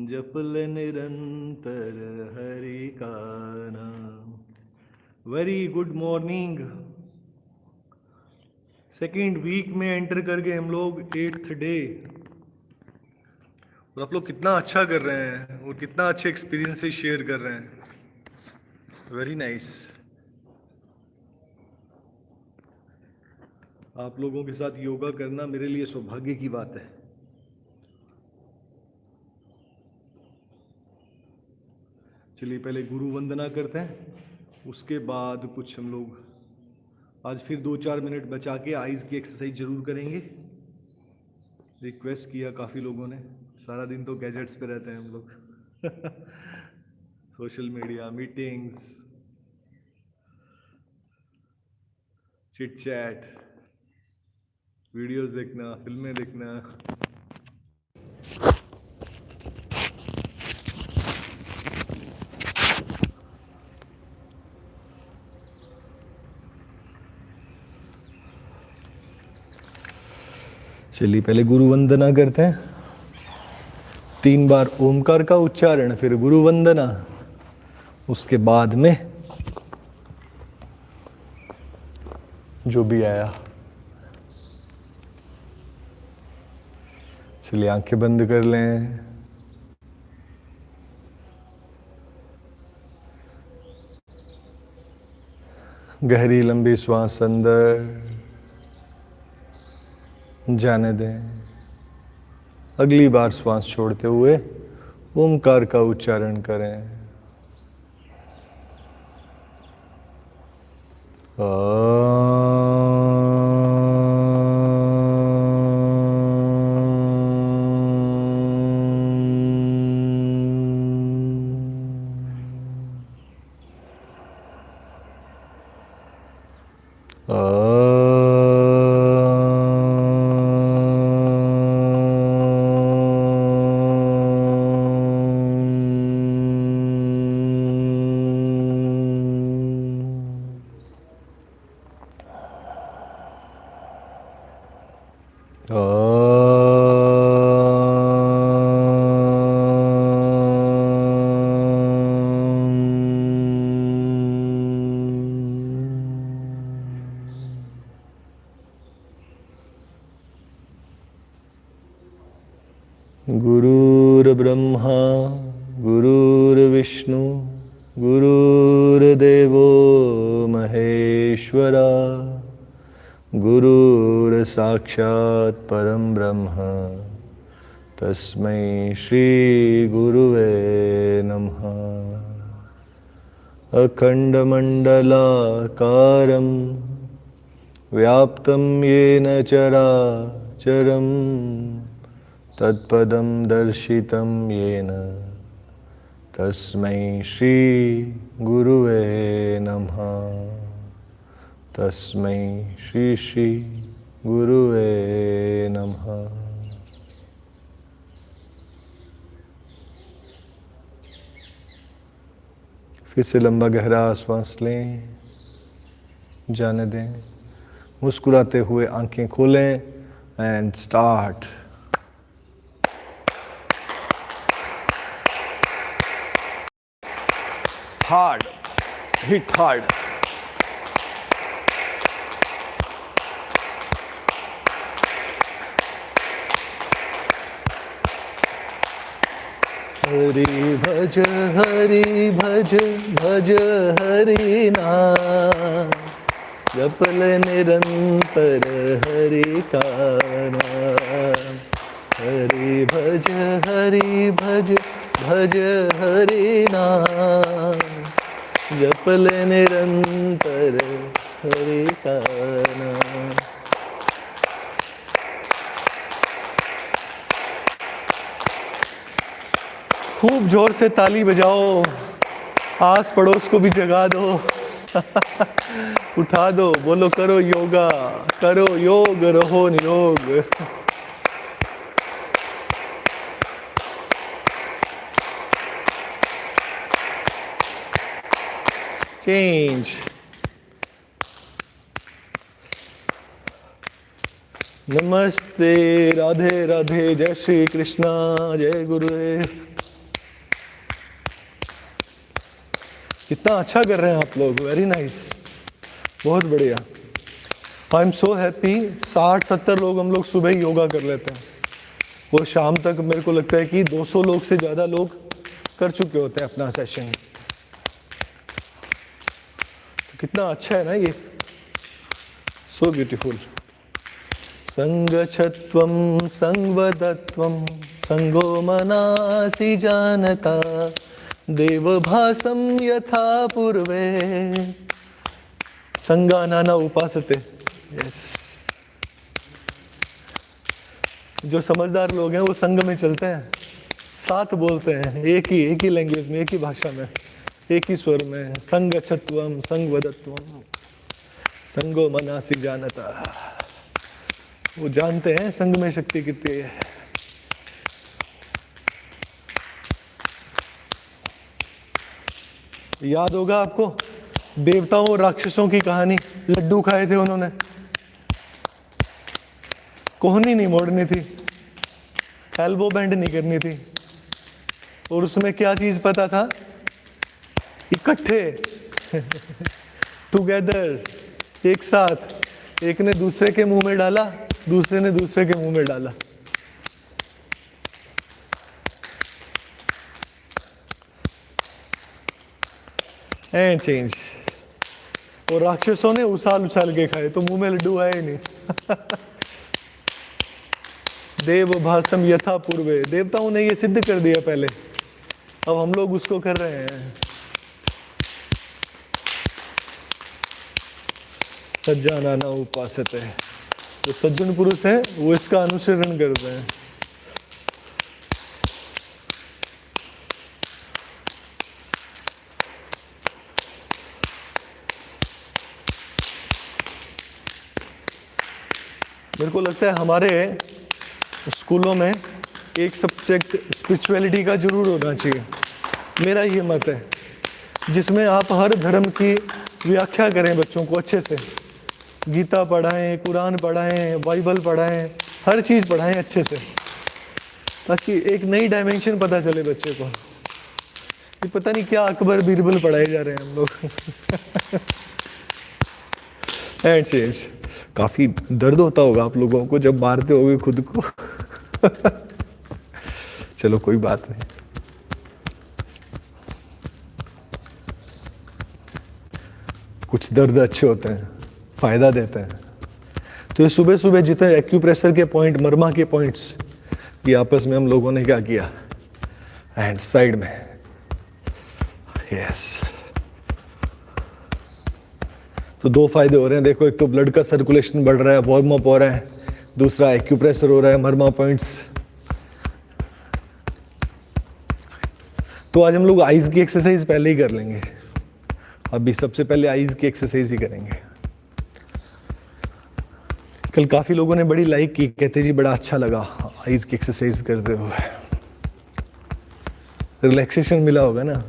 जपल निरंतर हरि का नाम। Very good morning. Second week में एंटर करके हम लोग 8th डे, और आप लोग कितना अच्छा कर रहे हैं और कितना अच्छे एक्सपीरियंसेस शेयर कर रहे हैं। Very nice. आप लोगों के साथ योगा करना मेरे लिए सौभाग्य की बात है। चलिए पहले गुरु वंदना करते हैं, उसके बाद कुछ हम लोग आज फिर 2-4 मिनट बचा के आइज़ की एक्सरसाइज जरूर करेंगे। रिक्वेस्ट किया काफ़ी लोगों ने। सारा दिन तो गैजेट्स पे रहते हैं हम लोग social media, meetings, chit chat, videos देखना, फिल्में देखना। चलिए पहले गुरु वंदना करते हैं। 3 बार ओमकार का उच्चारण, फिर गुरु वंदना, उसके बाद में जो भी आया। चलिए आंखें बंद कर लें। गहरी लंबी श्वास अंदर जाने दें। अगली बार श्वास छोड़ते हुए ओमकार का उच्चारण करें। गुरुर्ब्रह्मा गुरुर्विष्णु गुरुर्देवो महेश्वरा गुरुर्साक्षात् परं ब्रह्म तस्मै श्री गुरुवे नमः। अखंडमंडलाकारं व्याप्तं येन चराचरं तत्पदं दर्शितं येन तस्मै श्री गुरुवे नमः। तस्मै श्री श्री गुरुवे नमः। फिर से लंबा गहरा श्वास लें, जाने दें। मुस्कुराते हुए आंखें खोलें and start. Hard, hit hard. Hari भज भज हरि नाम जपल निरंतर हरि का नाम। हरि भज भज हरि नाम जपल निरंतर हरि का नाम। खूब जोर से ताली बजाओ, आस पड़ोस को भी जगा दो उठा दो, बोलो करो योगा, करो योग, रहो निरोग। चेंज। नमस्ते, राधे राधे, जय श्री कृष्णा, जय गुरुदेव। कितना अच्छा कर रहे हैं आप लोग, वेरी नाइस, बहुत बढ़िया। I am so happy. 60-70 लोग हम लोग सुबह ही योगा कर लेते हैं, वो शाम तक मेरे को लगता है कि 200 लोग से ज़्यादा लोग कर चुके होते हैं अपना सेशन। तो कितना अच्छा है ना ये, सो ब्यूटीफुल। संगच्छत्वं संवदत्वं संगो मनासि जानता देवभासं यथा पूर्वे संगानाना उपासते। यस, जो समझदार लोग हैं वो संग में चलते हैं, साथ बोलते हैं, एक ही लैंग्वेज में, एक ही भाषा में, एक ही स्वर में। संगच्छत्वं संवदत्वं संगो मनासि जानता, वो जानते हैं संग में शक्ति कितनी है। याद होगा आपको देवताओं और राक्षसों की कहानी, लड्डू खाए थे उन्होंने, कोहनी नहीं मोड़नी थी, एल्बो बेंड नहीं करनी थी, और उसमें क्या चीज पता था, इकट्ठे टुगेदर, एक साथ, एक ने दूसरे के मुंह में डाला, दूसरे ने दूसरे के मुंह में डाला। And change. और राक्षसों ने उछाल उछाल के खाए, तो मुंह में लड्डू आए ही नहीं। देव भासम यथा पूर्वे, देवताओं ने ये सिद्ध कर दिया पहले, अब हम लोग उसको कर रहे हैं। सज्जनाना उपासते, जो सज्जन पुरुष हैं वो इसका अनुसरण करते हैं। मेरे को लगता है हमारे स्कूलों में एक सब्जेक्ट स्पिरिचुअलिटी का जरूर होना चाहिए, मेरा ये मत है, जिसमें आप हर धर्म की व्याख्या करें बच्चों को अच्छे से, गीता पढ़ाएं, कुरान पढ़ाएं, बाइबल पढ़ाएं, हर चीज़ पढ़ाएं अच्छे से, ताकि एक नई डायमेंशन पता चले बच्चे को। ये पता नहीं क्या अकबर बीरबल पढ़ाए जा रहे हैं हम लोग। And change. काफी दर्द होता होगा आप लोगों को जब मारते होगे खुद को। चलो कोई बात नहीं, कुछ दर्द अच्छे होते हैं, फायदा देते हैं। तो ये सुबह सुबह जितने एक्यूप्रेशर के पॉइंट, मरमा के पॉइंट्स, ये आपस में हम लोगों ने क्या किया, एंड साइड में, यस। तो दो फायदे हो रहे हैं, देखो, एक तो ब्लड का सर्कुलेशन बढ़ रहा है, वार्म अप हो रहा है, दूसरा एक्यूप्रेशर हो रहा है, मरमा पॉइंट्स। तो आज हम लोग आईज की एक्सरसाइज पहले ही कर लेंगे, अभी सबसे पहले आईज की एक्सरसाइज ही करेंगे। कल काफी लोगों ने बड़ी लाइक की, कहते जी बड़ा अच्छा लगा आईज की एक्सरसाइज करते हुए, रिलैक्सेशन मिला होगा ना।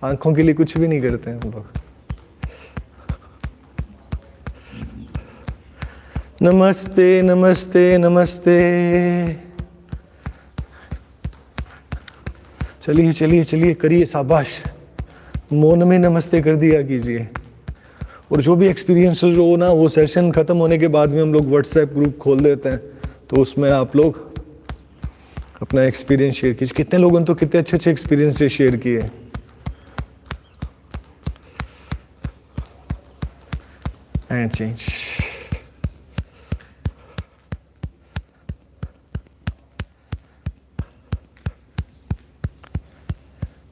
आंखों के लिए कुछ भी नहीं करते हैं हम लोग। नमस्ते नमस्ते नमस्ते। चलिए चलिए चलिए, करिए, शाबाश। मौन में नमस्ते कर दिया कीजिए। और जो भी एक्सपीरियंस हो ना, वो सेशन खत्म होने के बाद में हम लोग व्हाट्सएप ग्रुप खोल देते हैं, तो उसमें आप लोग अपना एक्सपीरियंस शेयर कीजिए। कितने लोगों ने तो कितने अच्छे अच्छे एक्सपीरियंस शेयर किए। And change.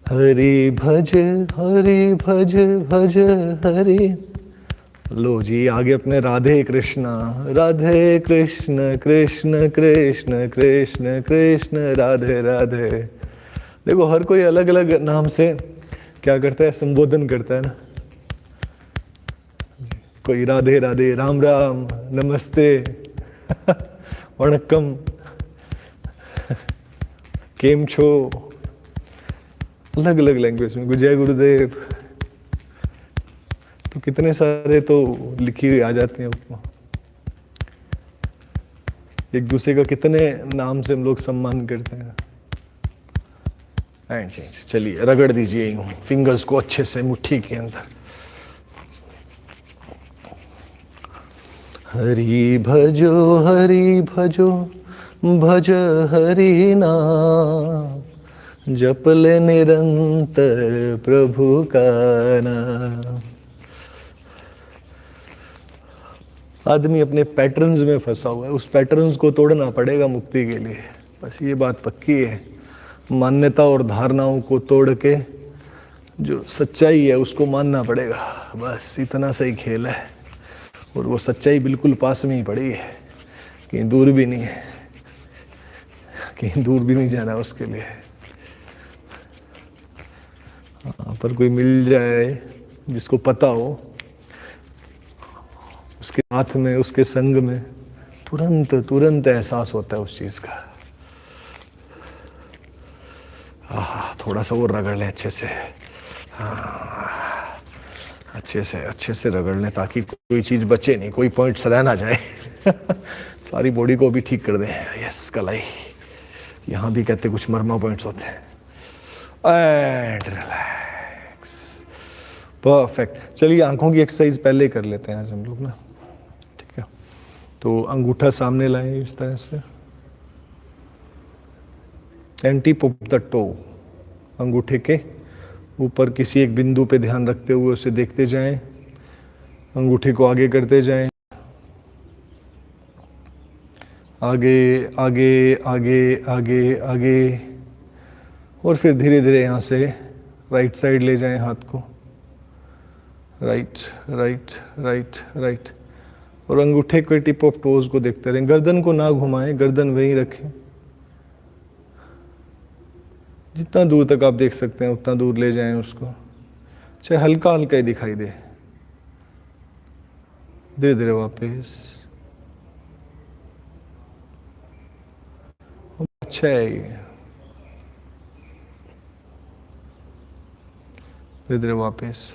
हरि भज भज हरि। लो जी, आगे अपने राधे कृष्णा कृष्ण कृष्ण कृष्ण कृष्ण राधे राधे। देखो, हर कोई अलग अलग नाम से क्या करता है, संबोधन करता है ना। कोई राधे राधे, राम राम, नमस्ते, वणक्कम, केम छो, अलग अलग लैंग्वेज में, जय गुरुदेव। तो कितने सारे तो लिखी हुई आ जाती हैं। एक दूसरे का कितने नाम से हम लोग सम्मान करते हैं। And change. चलिए रगड़ दीजिए यूं फिंगर्स को अच्छे से मुट्ठी के अंदर। हरि भजो भज हरि नाम, जप ले निरंतर प्रभु का नाम। आदमी अपने पैटर्न्स में फंसा हुआ है, उस पैटर्न्स को तोड़ना पड़ेगा मुक्ति के लिए। बस ये बात पक्की है। मान्यता और धारणाओं को तोड़ के जो सच्चाई है उसको मानना पड़ेगा। बस इतना सही खेल है। और वो सच्चाई बिल्कुल पास में ही पड़ी है, कहीं दूर भी नहीं है, कहीं दूर भी नहीं जाना उसके लिए। पर कोई मिल जाए जिसको पता हो, उसके हाथ में, उसके संग में तुरंत तुरंत एहसास होता है उस चीज का। थोड़ा सा वो रगड़ लें अच्छे से। अच्छे से रगड़ लें ताकि कोई चीज बचे नहीं, कोई पॉइंट्स रह ना जाए। सारी बॉडी को भी ठीक कर दें। यस कलाई, यहाँ भी कहते कुछ मर्मा पॉइंट्स होते हैं। And relax, perfect. चलिए आंखों की एक्सरसाइज पहले कर लेते हैं आज हम लोग ना, ठीक है। तो अंगूठा सामने लाएं इस तरह से, and tip of the toe, अंगूठे के ऊपर किसी एक बिंदु पे ध्यान रखते हुए उसे देखते जाएं। अंगूठे को आगे करते जाएं, आगे आगे आगे आगे आगे, और फिर धीरे धीरे यहाँ से राइट साइड ले जाएं हाथ को। राइट राइट राइट राइट, और अंगूठे के टिप ऑफ टोज को देखते रहें। गर्दन को ना घुमाएं, गर्दन वहीं रखें। जितना दूर तक आप देख सकते हैं उतना दूर ले जाएं उसको, चाहे हल्का हल्का ही दिखाई दे। धीरे धीरे वापस। अच्छा है ये। धीरे धीरे वापस।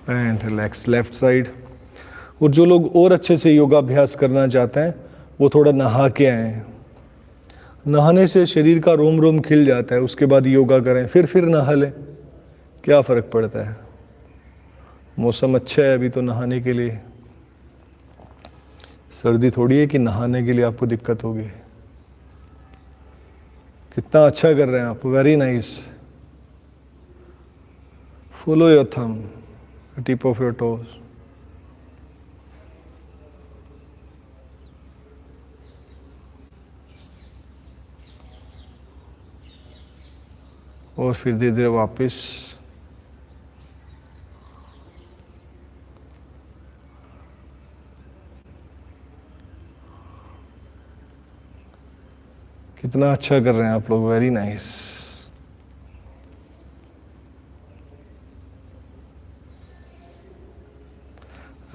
And relax, left side. और जो लोग और अच्छे से योगाभ्यास करना चाहते हैं वो थोड़ा नहा के आए। नहाने से शरीर का रोम रोम खिल जाता है, उसके बाद योगा करें, फिर नहा लें, क्या फर्क पड़ता है। मौसम अच्छा है अभी तो नहाने के लिए। सर्दी थोड़ी है कि नहाने के लिए आपको दिक्कत होगी। कितना अच्छा कर रहे हैं आप, very nice. Follow your thumb, tip of your toes. और फिर धीरे धीरे वापस। कितना अच्छा कर रहे हैं आप लोग, very nice.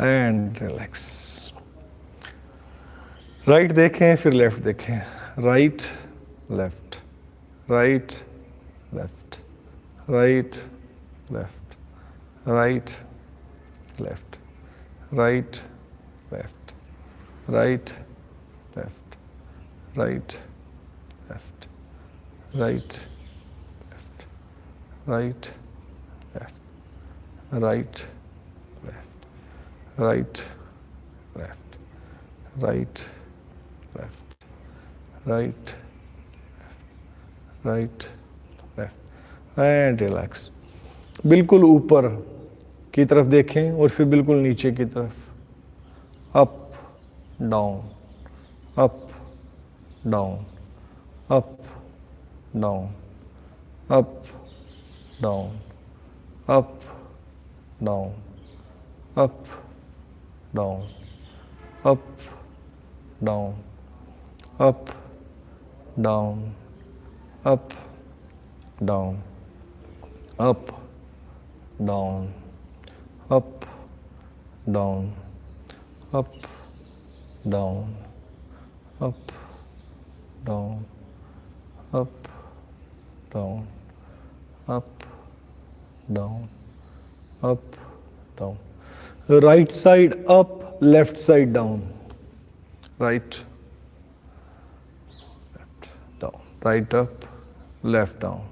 And relax. Right देखें फिर लेफ्ट देखें। Right left, right left, right left, right left, right left, right left, right left, right left, right left, right left, right left, right left, right right left. And relax. बिल्कुल ऊपर की तरफ देखें और फिर बिल्कुल नीचे की तरफ। Up down, up down, up down, up down, up down, up down, up down, up down, up down, up down, up down, up down, up down, up down, up down, up down. Right side up, left side down. Right right up, left down,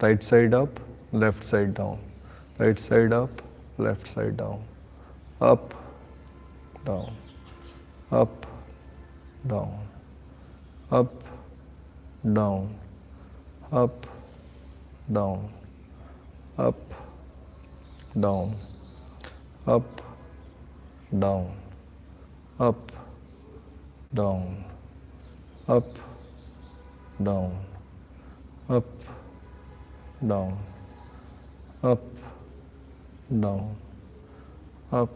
right side up, left side down, right side up, left side down, up, down, up, down, up, down, up, down, up, down, up, down, up, down, up, down, up, down, up, down, up,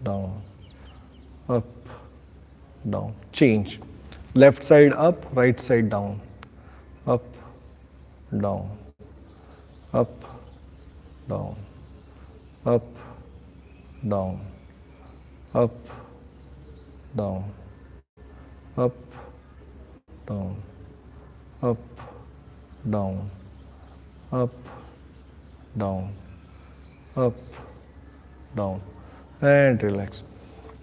down, up, down. Change. Left side up, right side down, up, down, up, down, up, down, up, down, up, down, up, down, up, down, up, down, and relax.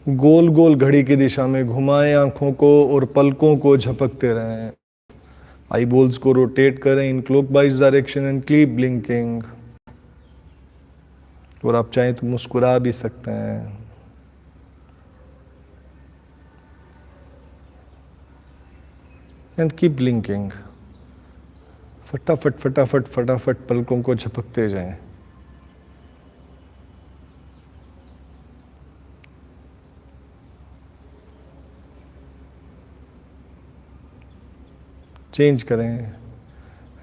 गोल गोल घड़ी की दिशा में घुमाएं आंखों को और पलकों को झपकते रहें. आई बोल्स को रोटेट करें in clockwise direction and keep blinking. और आप चाहें तो मुस्कुरा भी सकते हैं. And keep blinking. फटाफट फटाफट फटाफट पलकों को झपकते जाएं. चेंज करें.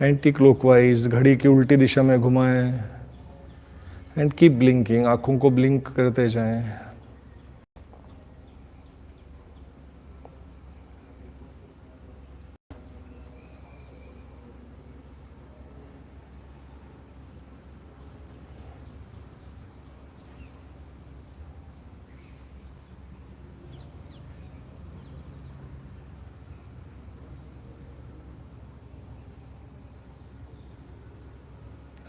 एंटी क्लॉकवाइज घड़ी की उल्टी दिशा में घुमाएं. And keep blinking. आंखों को ब्लिंक करते जाएं.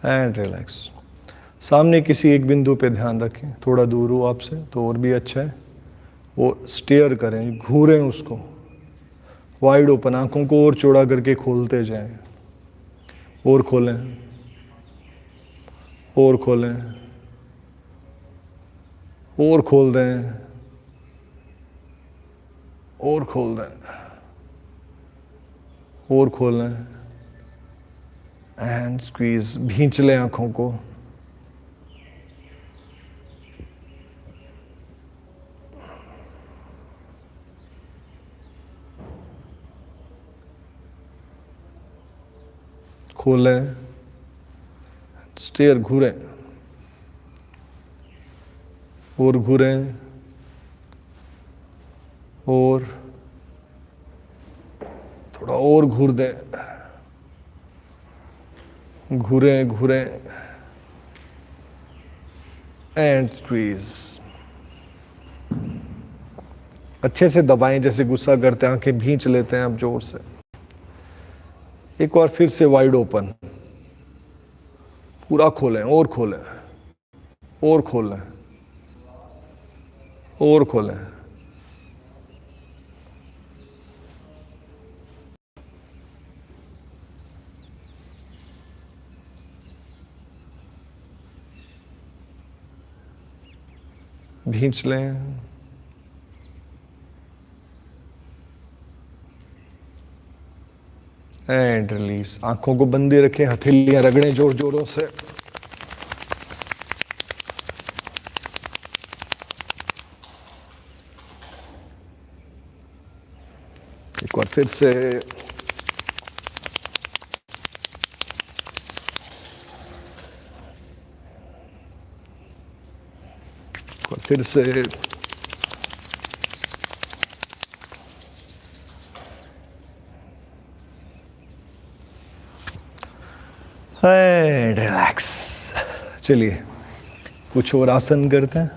And relax. सामने किसी एक बिंदु पे ध्यान रखें. थोड़ा दूर हो आपसे तो और भी अच्छा है. वो स्टेयर करें, घूरें उसको. Wide open. आंखों को और चौड़ा करके खोलते जाएं. और खोलें, और खोलें, और खोल दें, और खोल दें, और खोलें. And squeeze. भींच लें आंखों को. खोलें. स्टेयर घूरें और घूरें और थोड़ा और घूर दें. घूरें घूरें एंड स्क्वीज. अच्छे से दबाएं जैसे गुस्सा करते हैं. आंखें भींच लेते हैं आप जोर से. एक बार फिर से वाइड ओपन. पूरा खोलें और खोलें और खोलें और खोलें. भींच लें. And release. आंखों को बंदी रखें. हथेलियां रगड़ें जोर जोरों से. एक बार फिर से. एक बार फिर से. And relax. चलिए कुछ और आसन करते हैं.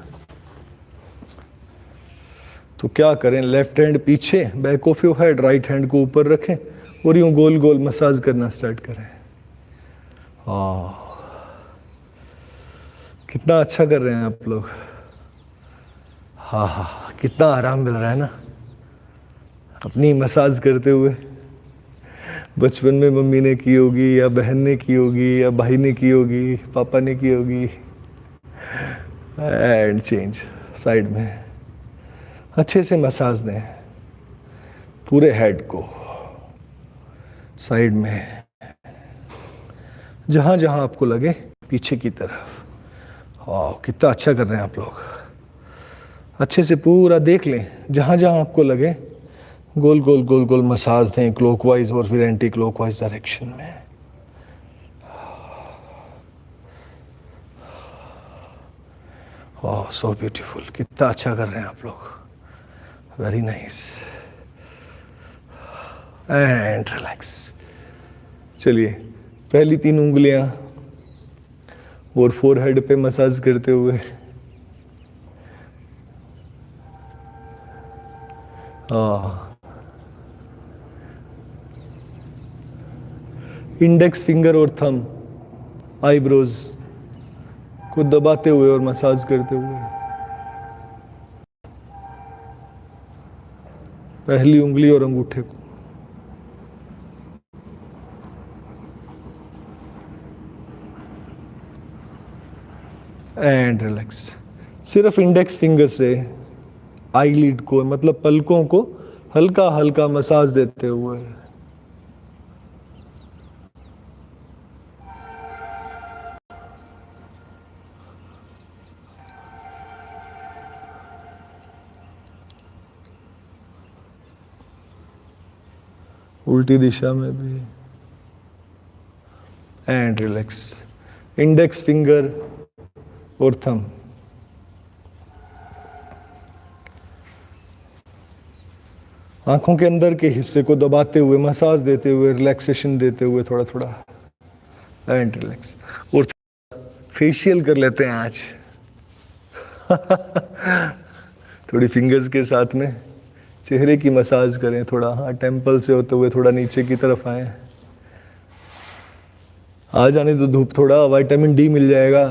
तो क्या करें. लेफ्ट हैंड पीछे, back of your head. Right hand को ऊपर रखें और यूं गोल गोल मसाज करना स्टार्ट करें. कितना अच्छा कर रहे हैं आप लोग. हाँ हाँ, कितना आराम मिल रहा है ना अपनी मसाज करते हुए. बचपन में मम्मी ने की होगी या बहन ने की होगी या भाई ने की होगी, पापा ने की होगी। एंड चेंज साइड में, अच्छे से मसाज दें पूरे हेड को, साइड में जहां जहां आपको लगे, पीछे की तरफ। हाँ, कितना अच्छा कर रहे हैं आप लोग। अच्छे से पूरा देख लें, जहां जहां आपको लगे गोल गोल गोल गोल मसाज दें, क्लॉकवाइज और फिर एंटी क्लॉकवाइज डायरेक्शन में। वाह, सो ब्यूटीफुल, कितना अच्छा कर रहे हैं आप लोग, वेरी नाइस। And relax. चलिए, पहली 3 उंगलियां और फोरहेड पे मसाज करते हुए, इंडेक्स फिंगर और थंब आईब्रोज को दबाते हुए और मसाज करते हुए, पहली उंगली और अंगूठे को। And relax. सिर्फ इंडेक्स फिंगर से आईलिड को, मतलब पलकों को हल्का हल्का मसाज देते हुए। उल्टी दिशा में भी। And relax. इंडेक्स फिंगर और थंब आंखों के अंदर के हिस्से को दबाते हुए, मसाज देते हुए, रिलैक्सेशन देते हुए थोड़ा थोड़ा। And relax. और फेशियल कर लेते हैं आज। थोड़ी फिंगर्स के साथ में चेहरे की मसाज करें थोड़ा। हाँ, टेम्पल से होते हुए थोड़ा नीचे की तरफ आए। आ जाने तो धूप, थोड़ा विटामिन डी मिल जाएगा।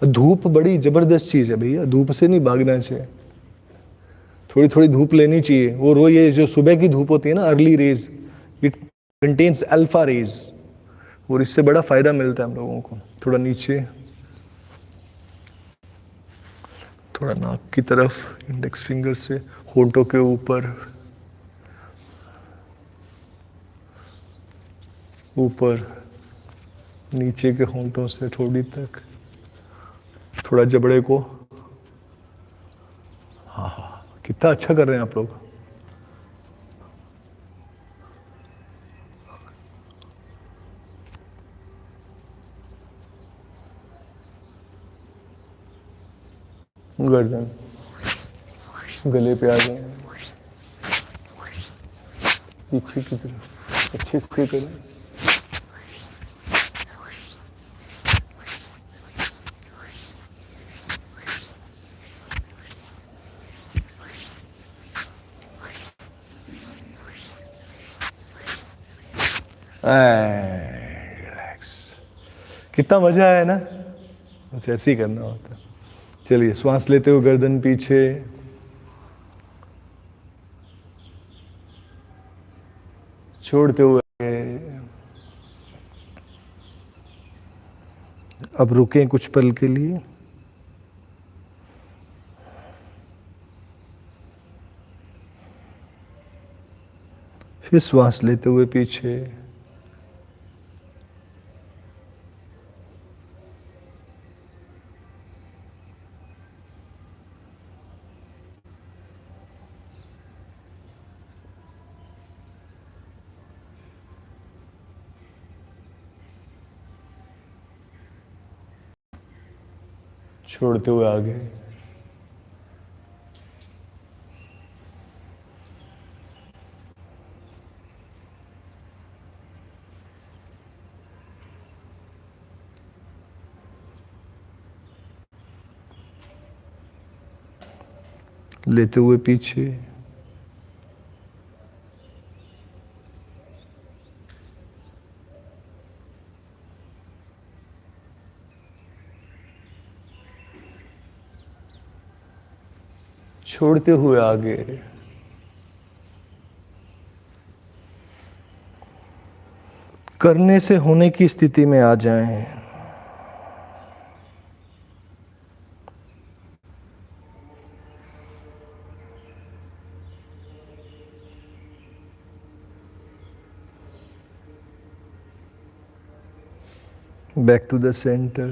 धूप बड़ी जबरदस्त चीज है भैया, धूप से नहीं भागना चाहिए, थोड़ी थोड़ी धूप लेनी चाहिए। और वो ये जो सुबह की धूप होती है ना, early rays, it contains alpha rays, और इससे बड़ा फायदा मिलता है हम लोगों को। थोड़ा नीचे, थोड़ा नाक की तरफ, इंडेक्स फिंगर से होंठों के ऊपर, ऊपर नीचे के होंठों से ठोड़ी तक, थोड़ा जबड़े को। हाँ हाँ, कितना अच्छा कर रहे हैं आप लोग। गर्दन, गले पे आ जाए, पीछे की तरफ अच्छे से करें। रिलैक्स। कितना मजा आया ना, बस ऐसे ही करना होता है। चलिए, श्वास लेते हुए गर्दन पीछे, छोड़ते हुए। अब रुकें कुछ पल के लिए। फिर श्वास लेते हुए पीछे, छोड़ते हुए आगे। लेते हुए पीछे, छोड़ते हुए आगे। करने से होने की स्थिति में आ जाएं। Back to the center,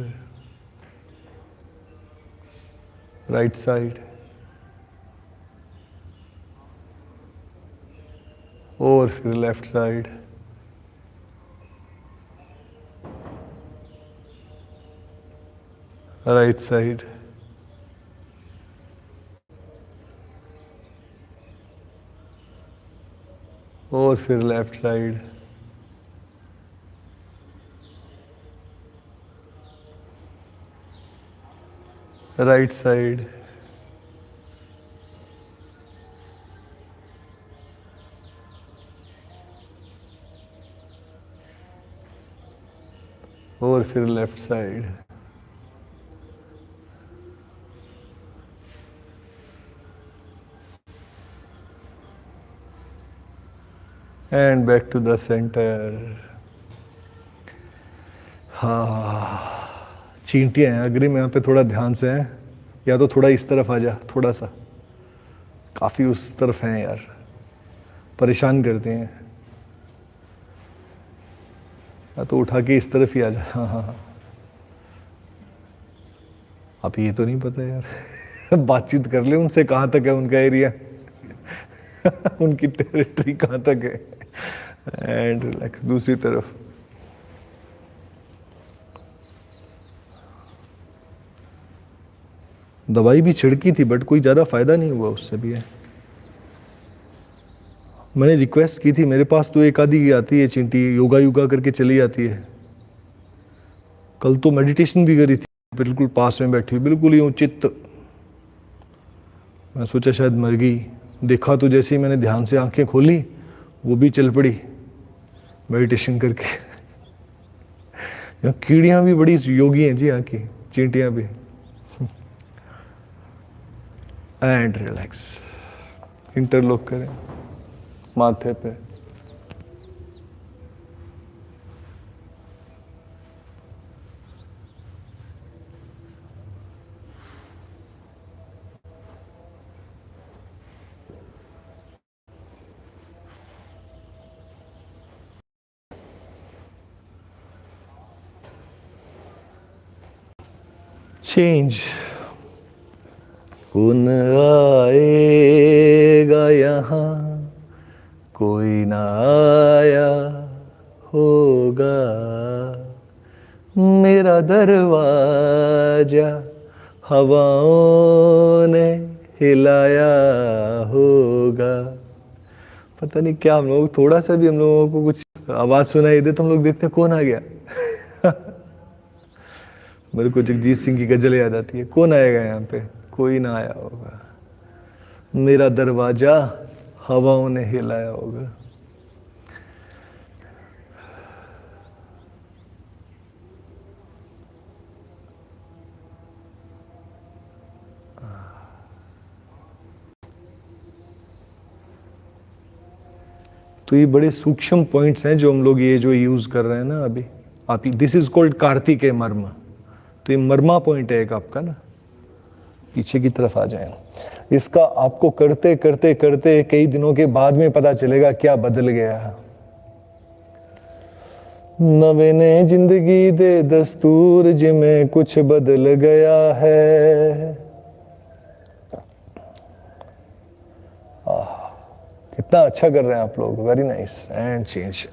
right side, और फिर लेफ्ट साइड, राइट साइड, और फिर लेफ्ट साइड, राइट साइड, और फिर left side. And back to the centre. हाँ, चींटियाँ हैं अग्रिम यहाँ पे, थोड़ा ध्यान से हैं, या तो थोड़ा इस तरफ आ जा, थोड़ा सा, काफ़ी उस तरफ हैं यार, परेशान करते हैं, या तो उठा के इस तरफ ही आ जा। हाँ हाँ हाँ, अब ये तो नहीं पता यार बातचीत कर ले उनसे, कहाँ तक है उनका एरिया उनकी टेरिटरी कहाँ तक है। एंड रिलैक्स, दूसरी तरफ। दवाई भी छिड़की थी बट कोई ज़्यादा फायदा नहीं हुआ उससे भी है। मैंने रिक्वेस्ट की थी, मेरे पास तो एक आधी आती है चींटी, योगा योगा करके चली जाती है। कल तो मेडिटेशन भी करी थी, बिल्कुल पास में बैठी, बिल्कुल यूं चित्त। मैं सोचा शायद मर गई, देखा तो जैसे ही मैंने ध्यान से आंखें खोली वो भी चल पड़ी मेडिटेशन करके कीड़ियाँ भी बड़ी योगी हैं जी यहाँ की, चींटियाँ भी। एंड रिलैक्स, इंटरलॉक करें माथे पे। चेंज, कौन आएगा यहाँ, कोई ना आया होगा, मेरा दरवाजा हवाओं ने हिलाया होगा। पता नहीं क्या, हम लोग थोड़ा सा भी हम लोगों को कुछ आवाज सुनाई दे तो हम लोग देखते हैं कौन आ गया मेरे को जगजीत सिंह की गजल याद आती है, कौन आएगा यहाँ पे, कोई ना आया होगा, मेरा दरवाजा हवाओं ने हिलाया होगा। तो ये बड़े सूक्ष्म पॉइंट्स हैं जो हम लोग ये जो यूज कर रहे हैं ना अभी, आप दिस इज कॉल्ड कार्तिकेय मर्म। तो ये मर्मा पॉइंट है एक आपका ना, पीछे की तरफ आ जाए। इसका आपको करते करते करते कई दिनों के बाद में पता चलेगा क्या बदल गया। नवे ने जिंदगी दे दस्तूर जिमें कुछ बदल गया है। कितना अच्छा कर रहे हैं आप लोग, very nice. And change.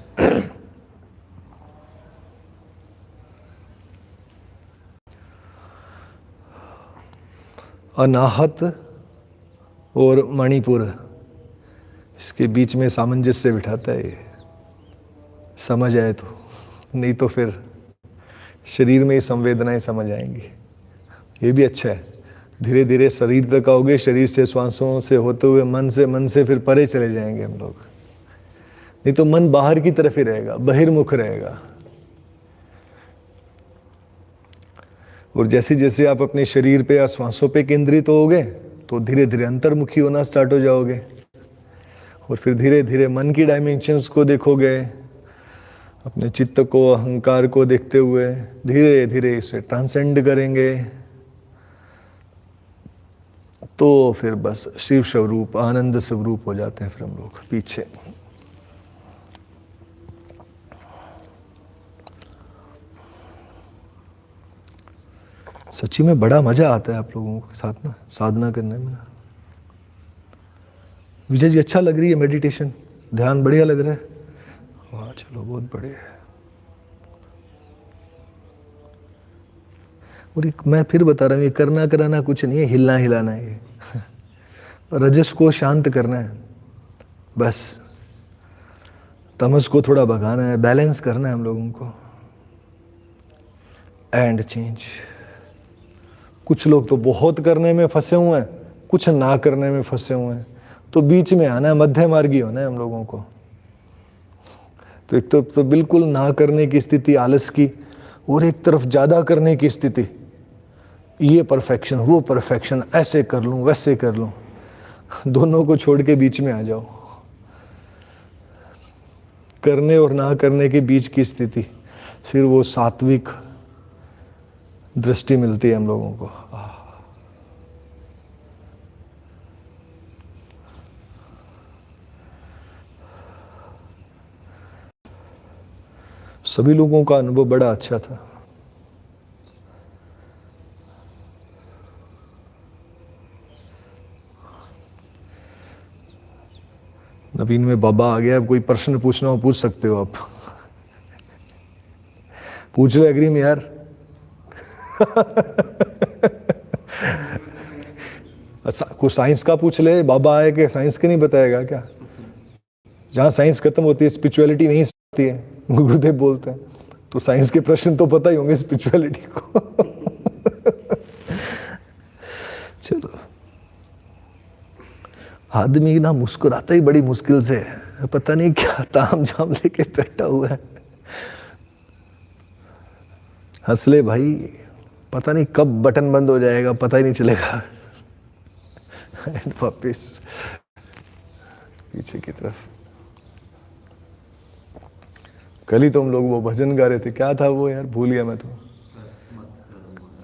Anahat और मणिपुर, इसके बीच में सामंजस्य बिठाता है ये, समझ आए तो, नहीं तो फिर शरीर में ही संवेदनाएं समझ आएंगी। ये भी अच्छा है, धीरे धीरे शरीर तक आओगे, शरीर से श्वासों से होते हुए मन से फिर परे चले जाएंगे हम लोग। नहीं तो मन बाहर की तरफ ही रहेगा, बहिर्मुख रहेगा। और जैसे जैसे आप अपने शरीर पे या श्वासों पे केंद्रित होगे तो धीरे धीरे अंतर्मुखी होना स्टार्ट हो जाओगे, और फिर धीरे धीरे मन की डायमेंशंस को देखोगे, अपने चित्त को, अहंकार को देखते हुए धीरे धीरे इसे ट्रांसेंड करेंगे तो फिर बस शिव स्वरूप, आनंद स्वरूप हो जाते हैं फिर हम लोग पीछे। सच्ची में बड़ा मजा आता है आप लोगों के साथ ना साधना करने में। विजय जी अच्छा लग रही है मेडिटेशन, ध्यान बढ़िया लग रहा है? वाह चलो बहुत बढ़िया है। और मैं फिर बता रहा हूँ, ये करना कराना कुछ नहीं है, हिलना हिलाना है ये रजस को शांत करना है बस, तमस को थोड़ा भगाना है, बैलेंस करना है हम लोगों को। And change. कुछ लोग तो बहुत करने में फंसे हुए हैं, कुछ ना करने में फंसे हुए हैं, तो बीच में आना है, मध्य मार्गी होना है हम लोगों को। तो एक तो बिल्कुल ना करने की स्थिति आलस की, और एक तरफ ज्यादा करने की स्थिति, ये परफेक्शन वो परफेक्शन, ऐसे कर लूं वैसे कर लूं। दोनों को छोड़ के बीच में आ जाओ, करने और ना करने के बीच की स्थिति, फिर वो सात्विक दृष्टि मिलती है हम लोगों को। सभी लोगों का अनुभव बड़ा अच्छा था। नवीन में बाबा आ गया, अब कोई प्रश्न पूछना हो पूछ सकते हो आप। पूछ ले अग्री में यार। कुछ साइंस का पूछ ले, बाबा आए कि साइंस के नहीं बताएगा क्या? जहां साइंस खत्म होती है स्पिरिचुअलिटी नहीं आती है, गुरुदेव बोलते हैं। तो साइंस के प्रश्न तो पता ही होंगे स्पिरिचुअलिटी को। चलो, आदमी ना मुस्कुराता ही बड़ी मुश्किल से है, पता नहीं क्या ताम झाम लेके बैठा हुआ है। हंस ले भाई, पता नहीं कब बटन बंद हो जाएगा, पता ही नहीं चलेगा। वापिस पीछे की तरफ। कल ही तो हम लोग वो भजन गा रहे थे, क्या था वो यार, भूल गया मैं तो।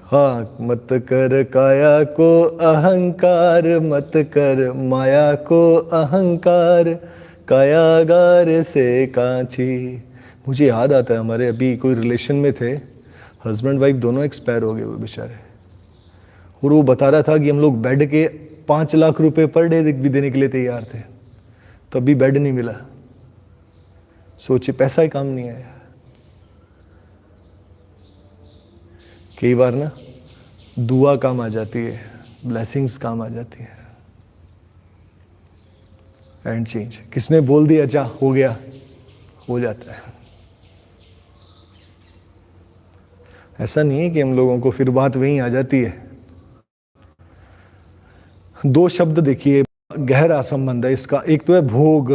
हाँ, मत कर काया को अहंकार, मत कर माया को अहंकार, कायागार से कांची। मुझे याद आता है, हमारे अभी कोई रिलेशन में थे, हस्बैंड वाइफ दोनों एक्सपायर हो गए वो बेचारे, और वो बता रहा था कि हम लोग बेड के 5 लाख रुपए पर डे भी देने के लिए तैयार थे, तभी बेड नहीं मिला। सोचिए, पैसा ही काम नहीं आया। कई बार ना दुआ काम आ जाती है, ब्लेसिंग्स काम आ जाती है। एंड चेंज, किसने बोल दिया जा हो गया, हो जाता है। ऐसा नहीं है कि हम लोगों को फिर बात वहीं आ जाती है। 2 शब्द देखिए, गहरा संबंध है इसका। एक तो है भोग,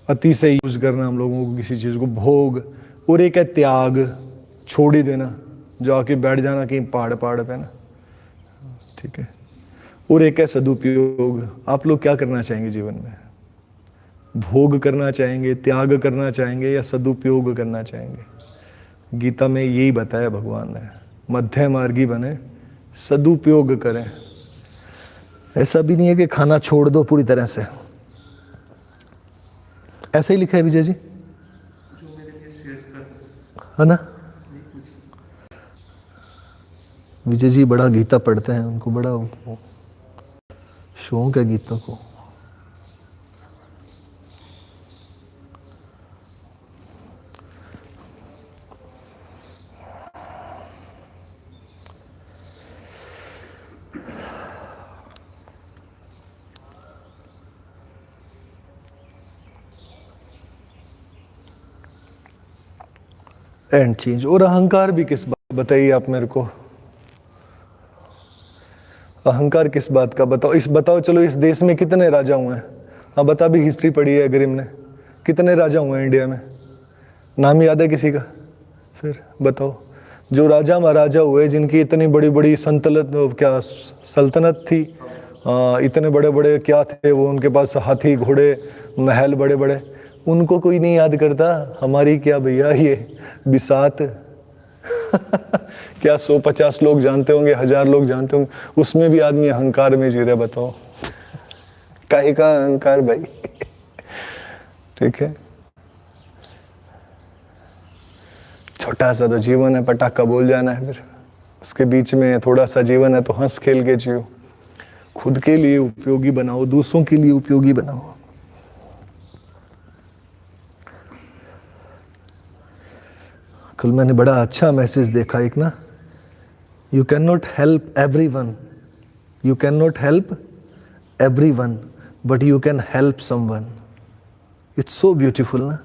अति से यूज करना हम लोगों को किसी चीज को, भोग। और एक है त्याग, छोड़ ही देना, जाके बैठ जाना कहीं पहाड़ पे ना, ठीक है। और एक है सदुपयोग। आप लोग क्या करना चाहेंगे जीवन में? भोग करना चाहेंगे, त्याग करना चाहेंगे, या सदुपयोग करना चाहेंगे? गीता में यही बताया भगवान ने, मध्य मार्गी बने, सदुपयोग करें। ऐसा भी नहीं है कि खाना छोड़ दो पूरी तरह से, ऐसा ही लिखा है विजय जी, है ना? विजय जी बड़ा गीता पढ़ते हैं, उनको बड़ा शौक है गीता को। And change. और अहंकार भी किस बात, बताइए आप मेरे को, अहंकार किस बात का? बताओ चलो, इस देश में कितने राजा हुए हैं? हाँ बता, भी हिस्ट्री पढ़ी है ग्रिम ने, कितने राजा हुए हैं इंडिया में? नाम याद है किसी का? फिर बताओ, जो राजा महाराजा हुए, जिनकी इतनी बड़ी बड़ी सल्तनत थी, इतने बड़े बड़े क्या थे वो, उनके पास हाथी घोड़े महल बड़े बड़े, उनको कोई नहीं याद करता, हमारी क्या भैया ये बिसात क्या 150 लोग जानते होंगे, 1000 लोग जानते होंगे, उसमें भी आदमी अहंकार में जी रहे, बताओ काहे का अहंकार भाई। ठीक है, छोटा सा तो जीवन है, पटाखा बोल जाना है, फिर उसके बीच में थोड़ा सा जीवन है तो हंस खेल के जियो, खुद के लिए उपयोगी बनाओ, दूसरों के लिए उपयोगी बनाओ। कल मैंने बड़ा अच्छा मैसेज देखा एक ना, you can not help everyone, you can not help everyone but you can help someone. It's so beautiful ना,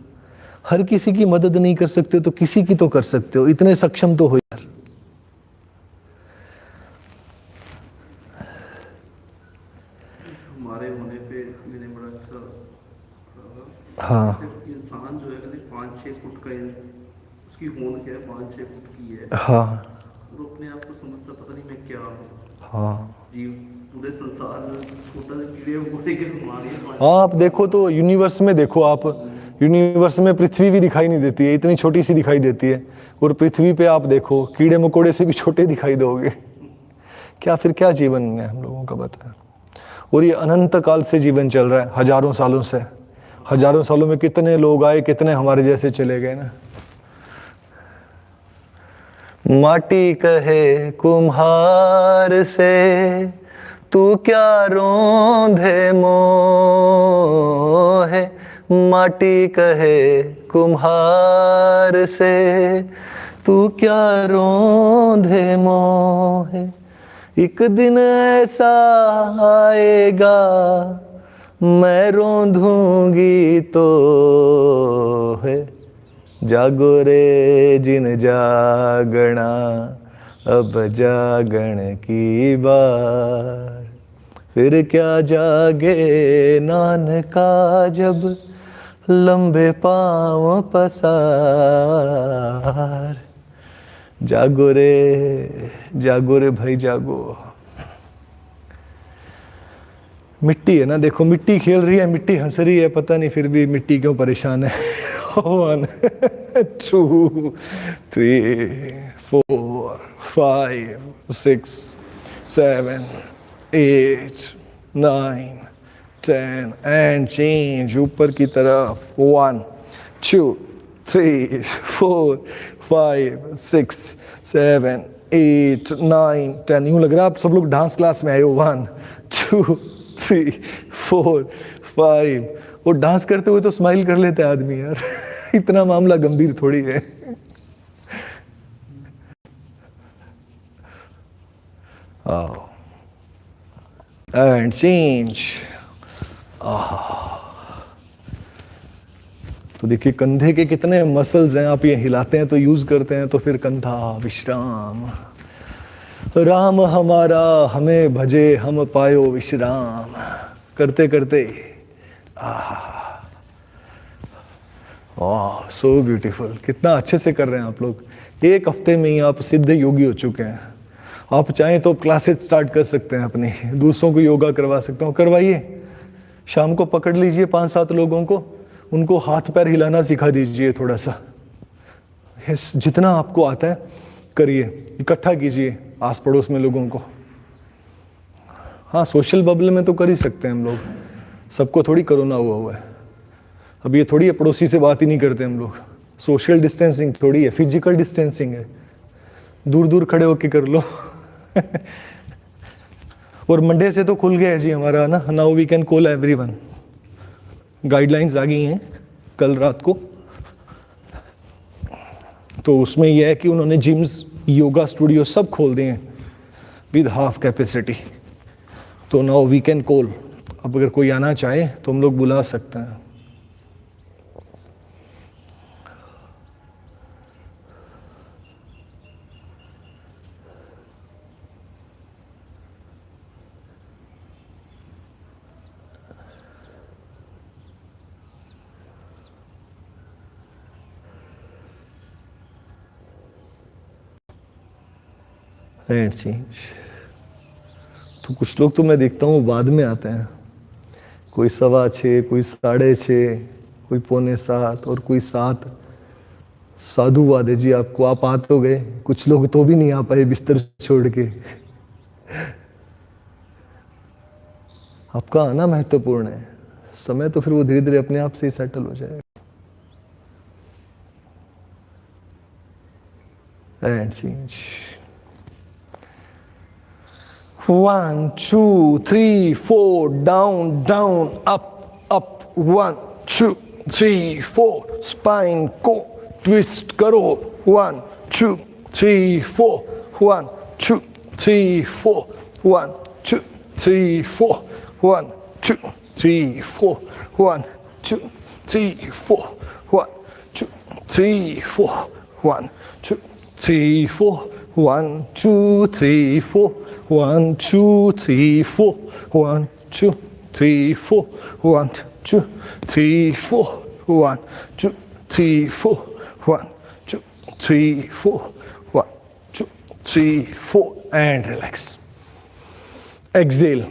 हर किसी की मदद नहीं कर सकते तो किसी की तो कर सकते हो, इतने सक्षम तो हो यार। हमारे होने पे मैंने बड़ा अच्छा, हाँ इंसान जो है कभी 5-6 फुट का उसकी होंद क्या है, 5-6 फुट की है, हाँ वो अपने आप को समझता पता नहीं मैं क्या हूँ। हाँ जीव पूरे संसार में छोटा सा कीड़े मकोड़े के समान ही है। हाँ, आप देखो तो यूनिवर्स में देखो आप, यूनिवर्स में पृथ्वी भी दिखाई नहीं देती है, इतनी छोटी सी दिखाई देती है, और पृथ्वी पे आप देखो कीड़े मकोड़े से भी छोटे दिखाई दोगे। क्या फिर क्या जीवन है हम लोगों का, बताया। और ये अनंत काल से जीवन चल रहा है, हजारों सालों से, हजारों सालों में कितने लोग आए, कितने हमारे जैसे चले गए ना। माटी कहे कुम्हार से तू क्या रोंधे मोहे, माटी कहे कुम्हार से तू क्या रोंधे मोहे, एक दिन ऐसा आएगा मैं रोंधूंगी तो है, जागो रे जिन जागना अब जागण की बार, फिर क्या जागे नानका जब लंबे पाँव पसार। जागो रे भाई जागो। मिट्टी है ना, देखो मिट्टी खेल रही है, मिट्टी हंस रही है, पता नहीं फिर भी मिट्टी क्यों परेशान है। 1 2 3 4 5 6 7 8 9 10 एंड चेंज ऊपर की तरफ। 1 2 3 4 5 6 7 8 9 10। यूं लग रहा है आप सब लोग डांस क्लास में आए हो। 1 2 3 4 5। वो डांस करते हुए तो स्माइल कर लेते हैं आदमी यार। इतना मामला गंभीर थोड़ी है। And change. तो देखिए कंधे के कितने मसल्स हैं, आप ये हिलाते हैं तो यूज करते हैं, तो फिर कंधा विश्राम। राम हमारा हमें भजे हम पायो विश्राम। करते करते सो ब्यूटीफुल। कितना अच्छे से कर रहे हैं आप लोग। 1 हफ्ते में ही आप सिद्ध योगी हो चुके हैं। आप चाहें तो क्लासेस स्टार्ट कर सकते हैं अपनी, दूसरों को योगा करवा सकते हो, करवाइए। शाम को पकड़ लीजिए 5-7 लोगों को, उनको हाथ पैर हिलाना सिखा दीजिए थोड़ा सा। जितना आपको आता है करिए, इकट्ठा कीजिए आस पड़ोस में लोगों को। हाँ, सोशल बबल में तो कर ही सकते हैं हम लोग, सबको थोड़ी कोरोना हुआ है। अब ये थोड़ी है पड़ोसी से बात ही नहीं करते हम लोग। सोशल डिस्टेंसिंग थोड़ी है, फिजिकल डिस्टेंसिंग है। दूर दूर खड़े होके कर लो। और मंडे से तो खुल गया है जी हमारा ना, now we can call everyone. Guidelines आ गई हैं कल रात को, तो उसमें यह है कि उन्होंने जिम्स, योगा स्टूडियो सब खोल दिए हैं विद हाफ कैपेसिटी। तो नाउ वी कैन कॉल। अब अगर कोई आना चाहे तो हम लोग बुला सकते हैं। And change. तो कुछ लोग तो मैं देखता हूँ बाद में आते हैं, कोई 6:15, कोई 6:30, कोई 6:45 और कोई 7। साधुवाद है जी आपको, आप आ तो गए, कुछ लोग तो भी नहीं आ पाए बिस्तर छोड़ के। आपका आना महत्वपूर्ण है, समय तो फिर वो धीरे धीरे अपने आप से ही सेटल हो जाएगा। And change. 1 2 3 4 down down up up 1 2 3 4 spine को ट्विस्ट करो 1 2 3 4 1 2 3 4 1 2 3 4 1 2 3 4 1 2 3 4 1 2 3 4 1 2 3 4 1 2 3 4 1 2 3 4 1 2 3 4 1 2 3 4 1 2 3 4 1 2 3 4 1 2 3 4 and relax. Exhale.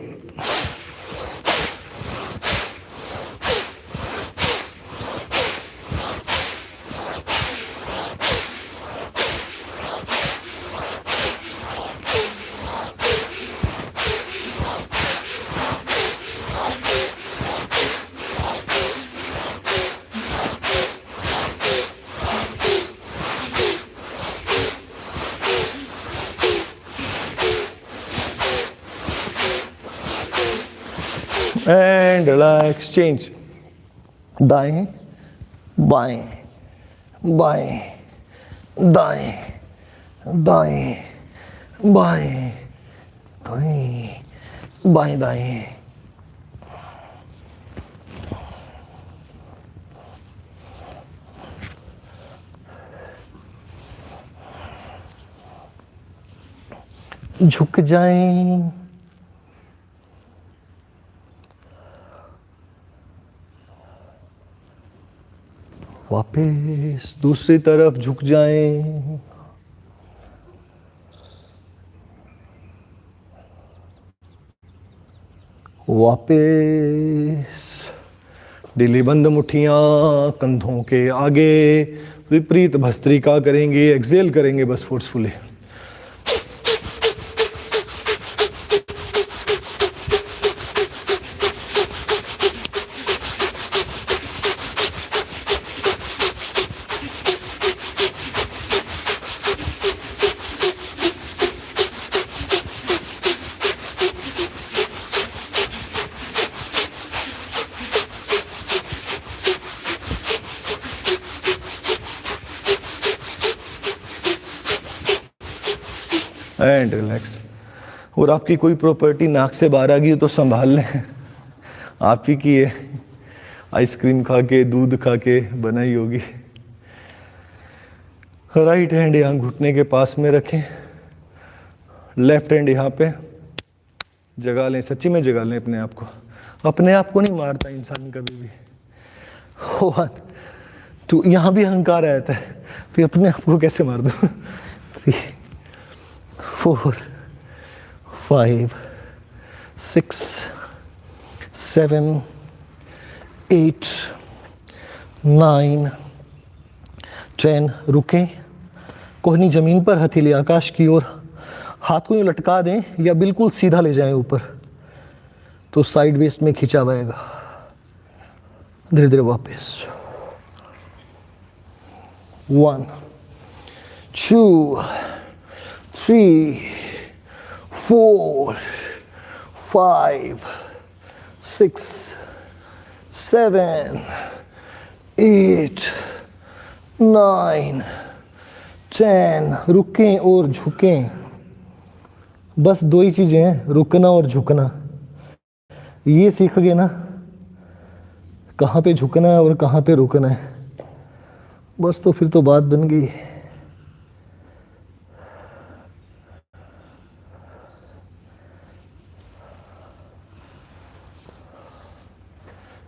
And relax, change. दाएं बाएं बाएं दाएं दाएं बाएं दाएं बाएं दाएं। झुक जाएं, वापस दूसरी तरफ झुक जाएं, वापस ढीली बंद मुट्ठियां कंधों के आगे, विपरीत भस्त्रिका करेंगे, एक्सेल करेंगे बस फोर्सफुली। And relax. और आपकी कोई प्रॉपर्टी नाक से बाहर आ गई हो तो संभाल लें, आप ही की है, आइसक्रीम खा के दूध खा के बनाई होगी। राइट हैंड यहाँ घुटने के पास में रखें, लेफ्ट हैंड यहाँ पे जगा लें, सच्ची में जगा लें अपने आप को। अपने आप को नहीं मारता इंसान कभी भी। 1 2 यहाँ भी अहंकार आता है, फिर अपने आप को कैसे मार दो। 3 4 5 6 7 8 9 10। रुकें, कोहनी जमीन पर, हथेली आकाश की ओर, हाथ को यूं लटका दें या बिल्कुल सीधा ले जाएं ऊपर, तो साइड वेस्ट में खिंचा हुएगा। धीरे धीरे वापस। 1 2 3 4 5 6 7 8 9 10। रुकें और झुकें, बस 2 ही चीजें हैं, रुकना और झुकना। ये सीख गए ना कहाँ पे झुकना है और कहाँ पे रुकना है, बस तो फिर तो बात बन गई।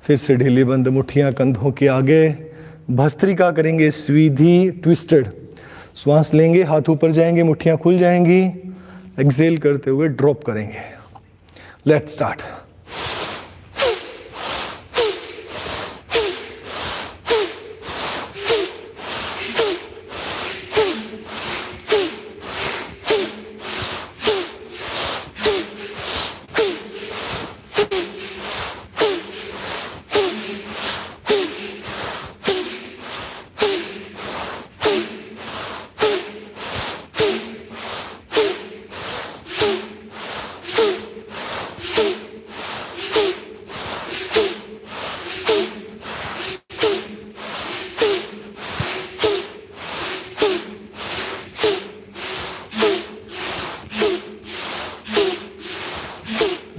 फिर से ढीली बंद मुट्ठियां कंधों के आगे, भस्त्रिका करेंगे सीधी ट्विस्टेड। श्वास लेंगे, हाथ ऊपर जाएंगे, मुट्ठियां खुल जाएंगी, एक्सेल करते हुए ड्रॉप करेंगे। Let's start.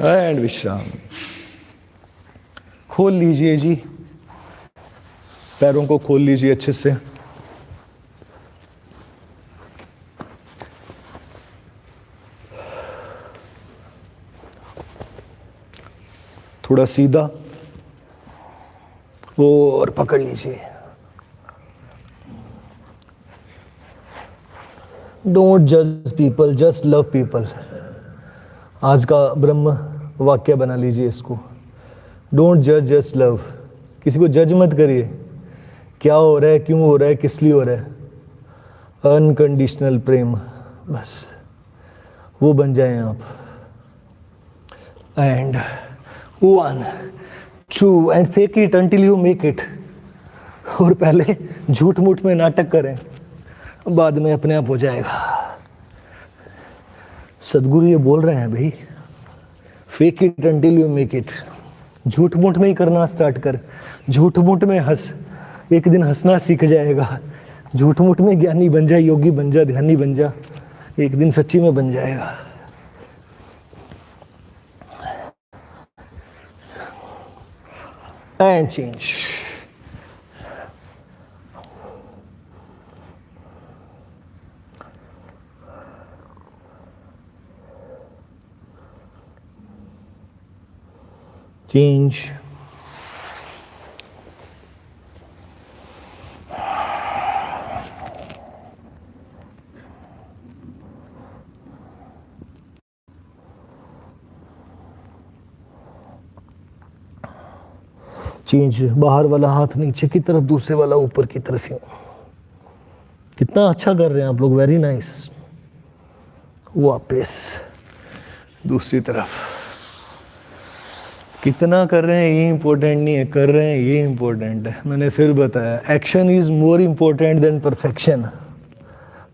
एंड विश्राम। खोल लीजिए जी, पैरों को खोल लीजिए अच्छे से। थोड़ा सीधा और पकड़ लीजिए। डोंट जज पीपल, जस्ट लव पीपल। आज का ब्रह्म वाक्य बना लीजिए इसको। डोंट जज, जस्ट लव। किसी को जज मत करिए, क्या हो रहा है, क्यों हो रहा है, किस लिए हो रहा है। अनकंडीशनल प्रेम, बस वो बन जाएं आप। And 1 2 and fake it until you make it. और पहले झूठ मूठ में नाटक करें, बाद में अपने आप हो जाएगा। सदगुरु ये बोल रहे हैं भाई, fake it until you make it. झूठ मूठ में ही करना स्टार्ट कर। झूठ मूठ में हंस, एक दिन हंसना सीख जाएगा। झूठ मूठ में ज्ञानी बन जा, योगी बन जा, ध्यानी बन जा, एक दिन सच्ची में बन जाएगा। And change. चेंज। चेंज। बाहर वाला हाथ नीचे की तरफ, दूसरे वाला ऊपर की तरफ। यूं कितना अच्छा कर रहे हैं आप लोग, वेरी नाइस। वापस दूसरी तरफ। कितना कर रहे हैं ये इंपॉर्टेंट नहीं है, कर रहे हैं ये इंपॉर्टेंट है। मैंने फिर बताया, action is more important than perfection.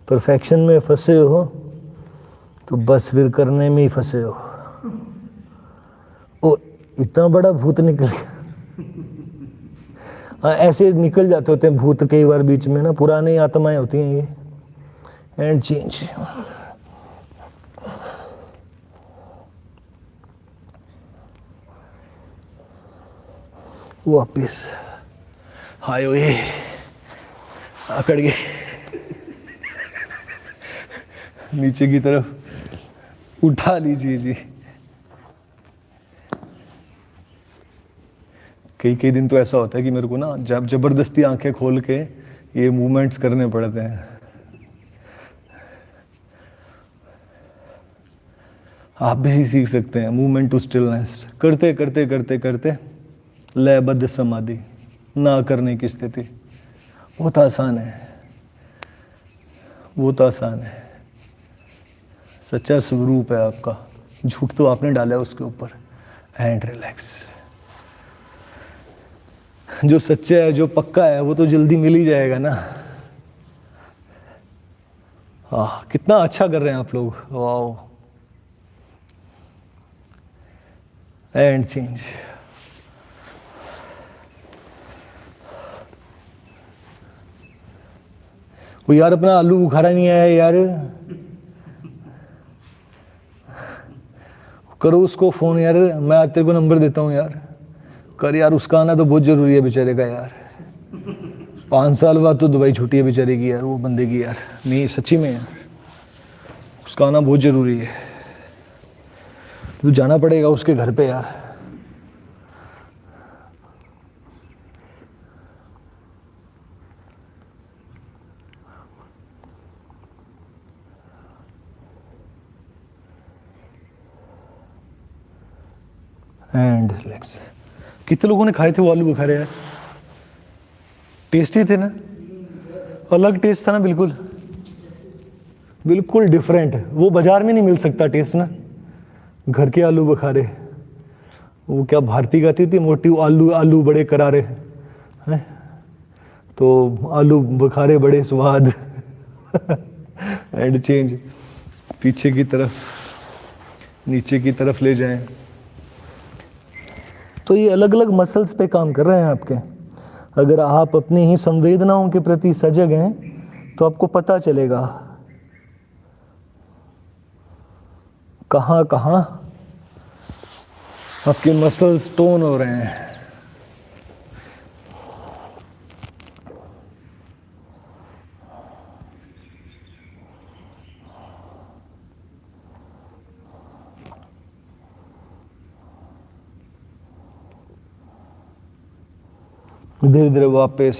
Perfection में फंसे हो तो बस फिर करने में ही फंसे हो। ओ इतना बड़ा भूत निकल गया। हाँ, ऐसे निकल जाते होते हैं भूत कई बार बीच में ना, पुरानी आत्माएं होती हैं ये। And change. वापिस हाय ओए, अकड़ गए नीचे की तरफ उठा लीजिए जी। कई दिन तो ऐसा होता है कि मेरे को ना जब जबरदस्ती आंखें खोल के ये मूवमेंट्स करने पड़ते हैं। आप भी सीख सकते हैं मूवमेंट टू स्टिलनेस। करते करते करते करते लयबद्ध समाधि, ना करने की स्थिति। बहुत आसान है, बहुत आसान है। सच्चा स्वरूप है आपका, झूठ तो आपने डाला है उसके ऊपर। And relax. जो सच्चा है, जो पक्का है, वो तो जल्दी मिल ही जाएगा ना। कितना अच्छा कर रहे हैं आप लोग, वाओ। And change. वो यार अपना आलू बुखारा नहीं आया यार, करो उसको फोन यार। मैं आज तेरे को नंबर देता हूँ यार, कर यार। उसका आना तो बहुत जरूरी है बेचारे का यार। 5 साल बाद तो दुबई छुट्टी है बेचारे की यार, वो बंदे की यार। नहीं सच्ची में यार, उसका आना बहुत जरूरी है। तो जाना पड़ेगा उसके घर पे यार। And relax. कितने लोगों ने खाए थे वो आलू बुखारे यार? टेस्टी थे ना, अलग टेस्ट था ना, बिल्कुल बिल्कुल डिफरेंट। वो बाजार में नहीं मिल सकता टेस्ट ना, घर के आलू बुखारे। वो क्या भारती गाती थी, मोटी आलू आलू बड़े करारे हैं, तो आलू बुखारे बड़े स्वाद। And change. पीछे की तरफ, नीचे की तरफ ले जाएं। तो ये अलग अलग मसल्स पे काम कर रहे हैं आपके। अगर आप अपनी ही संवेदनाओं के प्रति सजग हैं तो आपको पता चलेगा कहाँ कहाँ आपके मसल्स टोन हो रहे हैं। धीरे धीरे वापस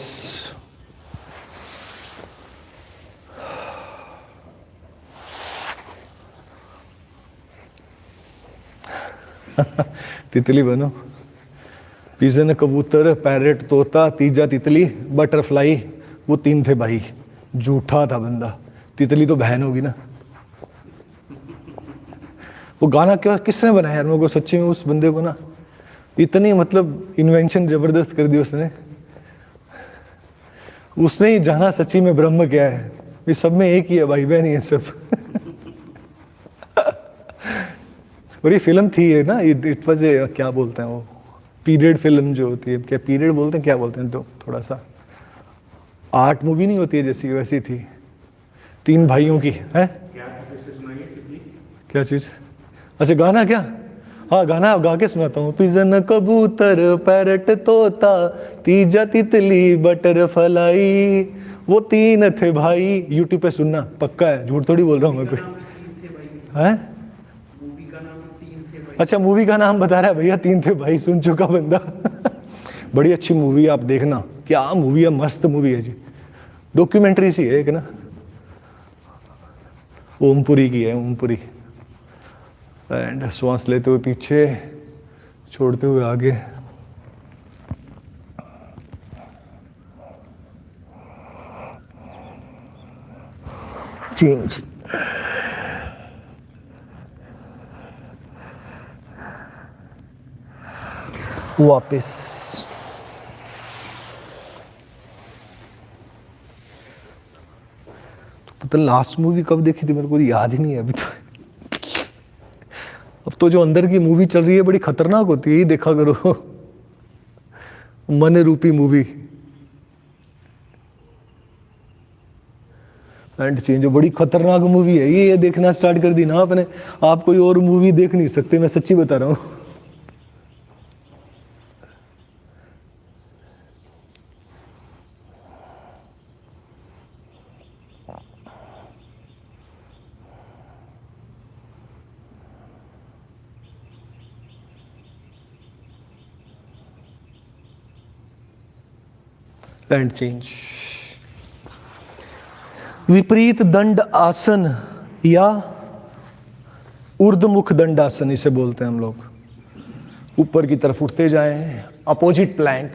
तितली बनो। पिजन कबूतर, पैरेट, तोता, तीजा तितली, बटरफ्लाई, वो 3 थे भाई। झूठा था बंदा, तितली तो बहन होगी ना। वो गाना क्या किसने बनाया यार, मेरे को सच्ची में उस बंदे को ना इतनी मतलब इन्वेंशन जबरदस्त कर दी उसने। उसने ही जाना सच्ची में ब्रह्म क्या है। ये सब में एक ही है, भाई बहन ही है सब। और ये फिल्म थी है ना, इट वाज ए, क्या बोलते हैं वो, पीरियड फिल्म जो होती है, क्या पीरियड बोलते हैं, क्या बोलते हैं, तो थोड़ा सा आर्ट मूवी नहीं होती है जैसी, वैसी थी। 3 भाइयों की है। क्या चीज? अच्छा गाना क्या? हाँ गाना गा के सुनाता हूँ। पिजन कबूतर, पैरट, तोता, तीजा तितली, बटरफ्लाई, वो 3 थे भाई। यूट्यूब पे सुनना, पक्का है, झूठ थोड़ी बोल रहा हूँ मैं कोई। है अच्छा, मूवी का नाम बता रहा है भैया, 3 थे भाई, सुन चुका बंदा। बड़ी अच्छी मूवी है, आप देखना। क्या मूवी है, मस्त मूवी है जी। डॉक्यूमेंट्री सी है एक ना, ओमपुरी की है, ओमपुरी। एंड श्वास लेते हुए पीछे, छोड़ते हुए आगे। चेंज। वापिस। तो पता लास्ट मूवी कब देखी थी मेरे को याद ही नहीं है अभी तो। अब तो जो अंदर की मूवी चल रही है बड़ी खतरनाक होती है, यही देखा करो। मन रूपी मूवी। एंड चेंज, बड़ी खतरनाक मूवी है ये देखना स्टार्ट कर दी ना आपने, आप कोई और मूवी देख नहीं सकते, मैं सच्ची बता रहा हूं। And change. विपरीत दंड आसन या ऊर्ध्वमुख दंड आसन इसे बोलते हैं हम लोग। ऊपर की तरफ उठते जाएं, अपोजिट प्लैंक।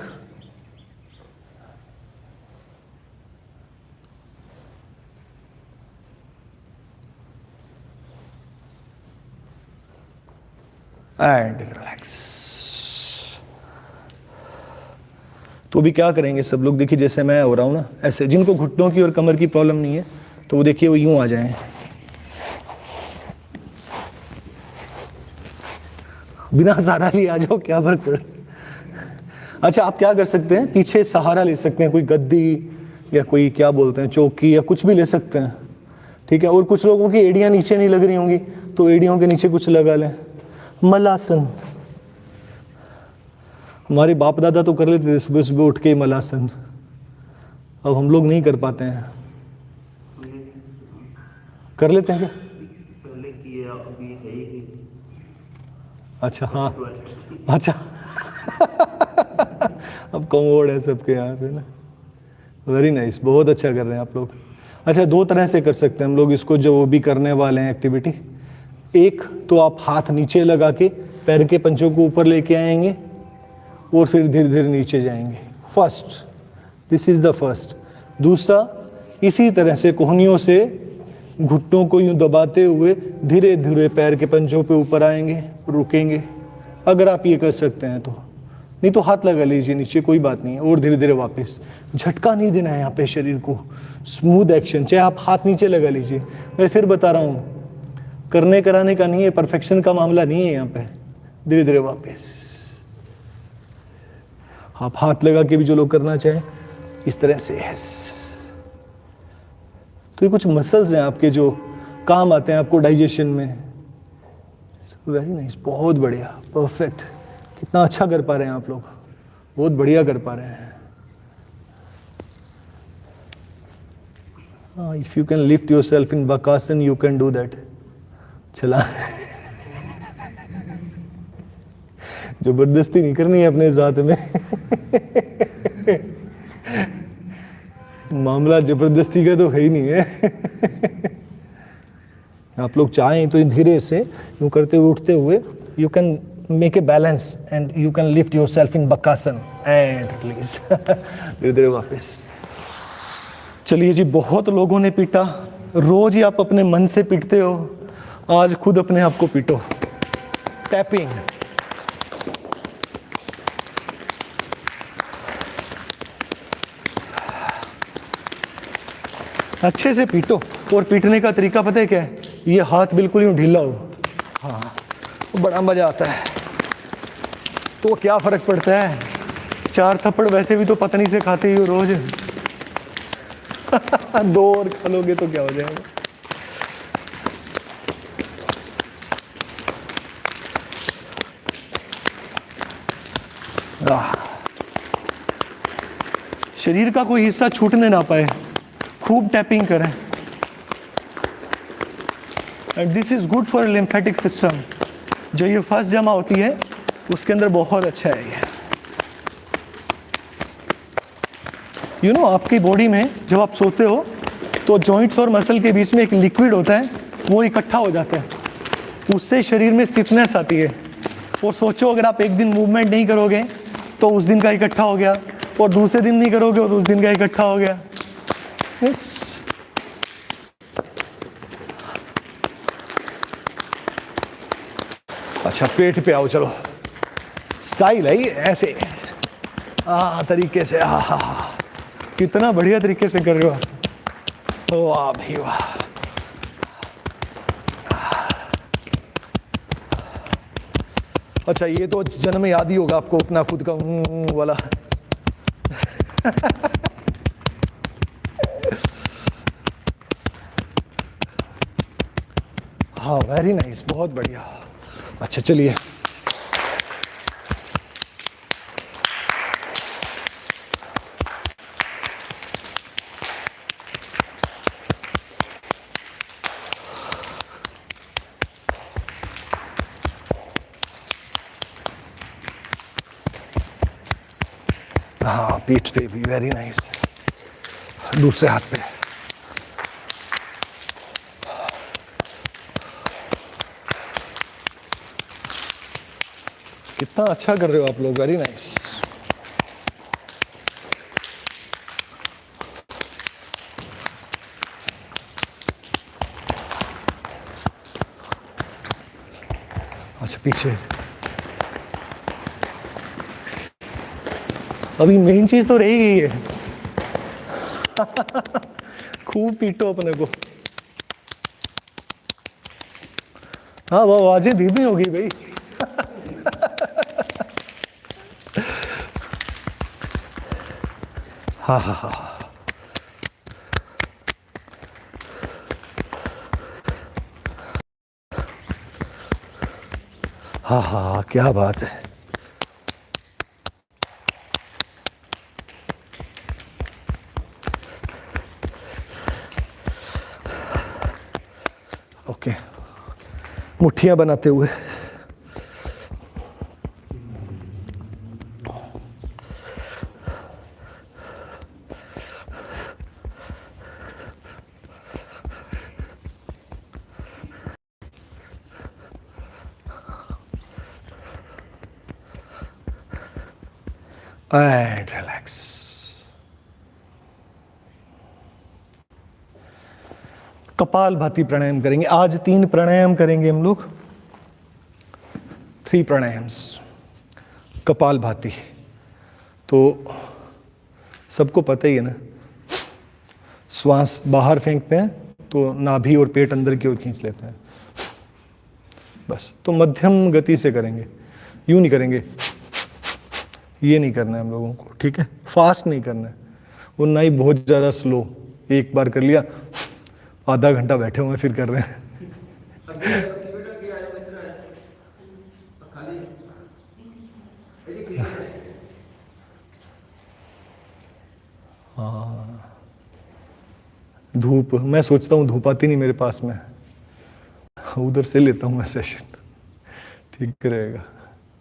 And relax. तो भी क्या करेंगे सब लोग, देखिए जैसे मैं हो रहा हूं ना, ऐसे जिनको घुटनों की और कमर की प्रॉब्लम नहीं है तो वो देखिए वो यूं आ जाएं। बिना सहारा लिए आ जाओ, क्या फर्क पड़। अच्छा आप क्या कर सकते हैं, पीछे सहारा ले सकते हैं, कोई गद्दी या कोई क्या बोलते हैं चौकी या कुछ भी ले सकते हैं, ठीक है। और कुछ लोगों की एड़ियां नीचे नहीं लग रही होंगी तो एड़ियों के नीचे कुछ लगा लें। मलासन, हमारे बाप दादा तो कर लेते थे सुबह सुबह उठ के मलासन, अब हम लोग नहीं कर पाते हैं। कर लेते हैं क्या? पहले किया, अभी है ही नहीं। अच्छा हाँ, अच्छा। अब कमोड है सबके यहाँ पे ना। वेरी नाइस, बहुत अच्छा कर रहे हैं आप लोग। अच्छा 2 तरह से कर सकते हैं हम लोग इसको, जो वो भी करने वाले हैं एक्टिविटी। एक तो आप हाथ नीचे लगा के पैर के पंचों को ऊपर लेके आएंगे और फिर धीरे धीरे नीचे जाएंगे। First, this is the first. दूसरा, इसी तरह से कोहनियों से घुटनों को यूं दबाते हुए धीरे धीरे पैर के पंजों पे ऊपर आएंगे, रुकेंगे। अगर आप ये कर सकते हैं तो, नहीं तो हाथ लगा लीजिए नीचे, कोई बात नहीं है। और धीरे धीरे वापस, झटका नहीं देना है यहाँ पे शरीर को, स्मूथ एक्शन। चाहे आप हाथ नीचे लगा लीजिए, मैं फिर बता रहा हूँ, करने कराने का नहीं है, परफेक्शन का मामला नहीं है यहाँ पे। धीरे धीरे वापस। आप हाथ लगा के भी जो लोग करना चाहें इस तरह से, यस। तो ये कुछ मसल्स हैं आपके जो काम आते हैं आपको डाइजेशन में। वेरी नाइस, बहुत बढ़िया, परफेक्ट। कितना अच्छा कर पा रहे हैं आप लोग, बहुत बढ़िया कर पा रहे हैं। If you can lift yourself in Bakasana you can do that. चला जबरदस्ती नहीं करनी है अपने साथ में मामला जबरदस्ती का तो है ही नहीं है आप लोग चाहें तो धीरे से यूं करते हुए उठते हुए you can make a balance and you can lift yourself in Bakasana and release धीरे धीरे वापस। चलिए जी, बहुत लोगों ने पीटा, रोज ही आप अपने मन से पीटते हो, आज खुद अपने आप को पीटो। टैपिंग, अच्छे से पीटो। और पीटने का तरीका पता है क्या है? ये हाथ बिल्कुल यूं ढीला हो, हाँ, तो बड़ा मजा आता है। तो क्या फर्क पड़ता है, 4 थप्पड़ वैसे भी तो पत्नी से खाते ही हो रोज 2 और खा लोगे तो क्या हो जाएगा। शरीर का कोई हिस्सा छूटने ना पाए, खूब टैपिंग करें। And this is good for lymphatic system. जो ये फर्स्ट जमा होती है उसके अंदर बहुत अच्छा है ये। यू नो, आपकी बॉडी में जब आप सोते हो तो जॉइंट्स और मसल के बीच में एक लिक्विड होता है, वो इकट्ठा हो जाता है, उससे शरीर में स्टिफनेस आती है। और सोचो अगर आप एक दिन मूवमेंट नहीं करोगे तो उस दिन का इकट्ठा हो गया, और दूसरे दिन नहीं करोगे तो उस दिन का इकट्ठा हो गया। yes. अच्छा, पेट पे आओ, चलो स्टाइल है ये, ऐसे तरीके से। कितना बढ़िया तरीके से कर रहे हो आप, वाह भाई वाह। अच्छा, ये तो जन्म याद ही होगा आपको अपना खुद का वाला हाँ, वेरी नाइस, बहुत बढ़िया। अच्छा चलिए, हाँ पीठ पे भी, वेरी नाइस। दूसरे हाथ पे, कितना अच्छा कर रहे हो आप लोग, वेरी नाइस। अच्छा पीछे, अभी मेन चीज तो रही गई है खूब पीटो अपने को। हाँ, वो आवाजें धीमी होगी भाई हाँ हाँ हाँ हाँ हाँ, क्या बात है। ओके, मुट्ठियां बनाते हुए एंड रिलैक्स। कपाल भाती प्राणायाम करेंगे आज। 3 प्राणायाम करेंगे हम लोग, 3 प्राणायाम्स कपाल भाती। तो सबको पता ही है ना, श्वास बाहर फेंकते हैं तो नाभि और पेट अंदर की ओर खींच लेते हैं, बस। तो मध्यम गति से करेंगे, यूं नहीं करेंगे, ये नहीं करना है हम लोगों को, ठीक है। फास्ट नहीं करना है, वो ना ही बहुत ज़्यादा स्लो। एक बार कर लिया, आधा घंटा बैठे हुए फिर कर रहे हैं हाँ, धूप, मैं सोचता हूँ धूप आती नहीं मेरे पास में, उधर से लेता हूँ मैं सेशन, ठीक रहेगा।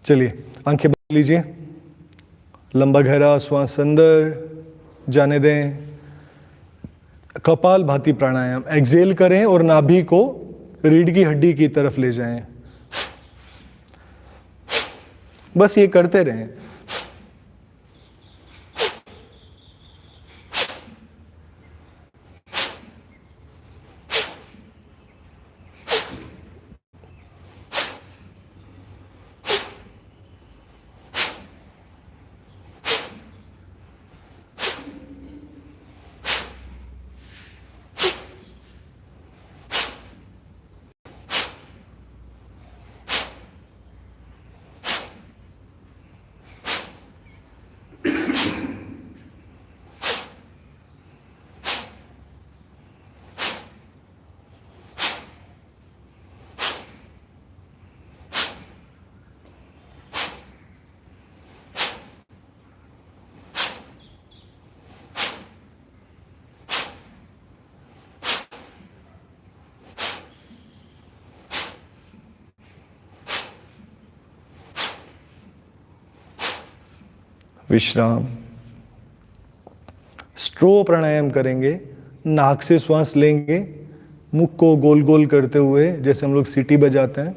चलिए आंखें बंद लीजिए, लंबा गहरा श्वास अंदर जाने दें, कपाल भाती प्राणायाम, एक्सेल करें और नाभि को रीढ़ की हड्डी की तरफ ले जाएं, बस ये करते रहें। विश्राम। स्ट्रो प्राणायाम करेंगे, नाक से श्वास लेंगे, मुख को गोल गोल करते हुए, जैसे हम लोग सीटी बजाते हैं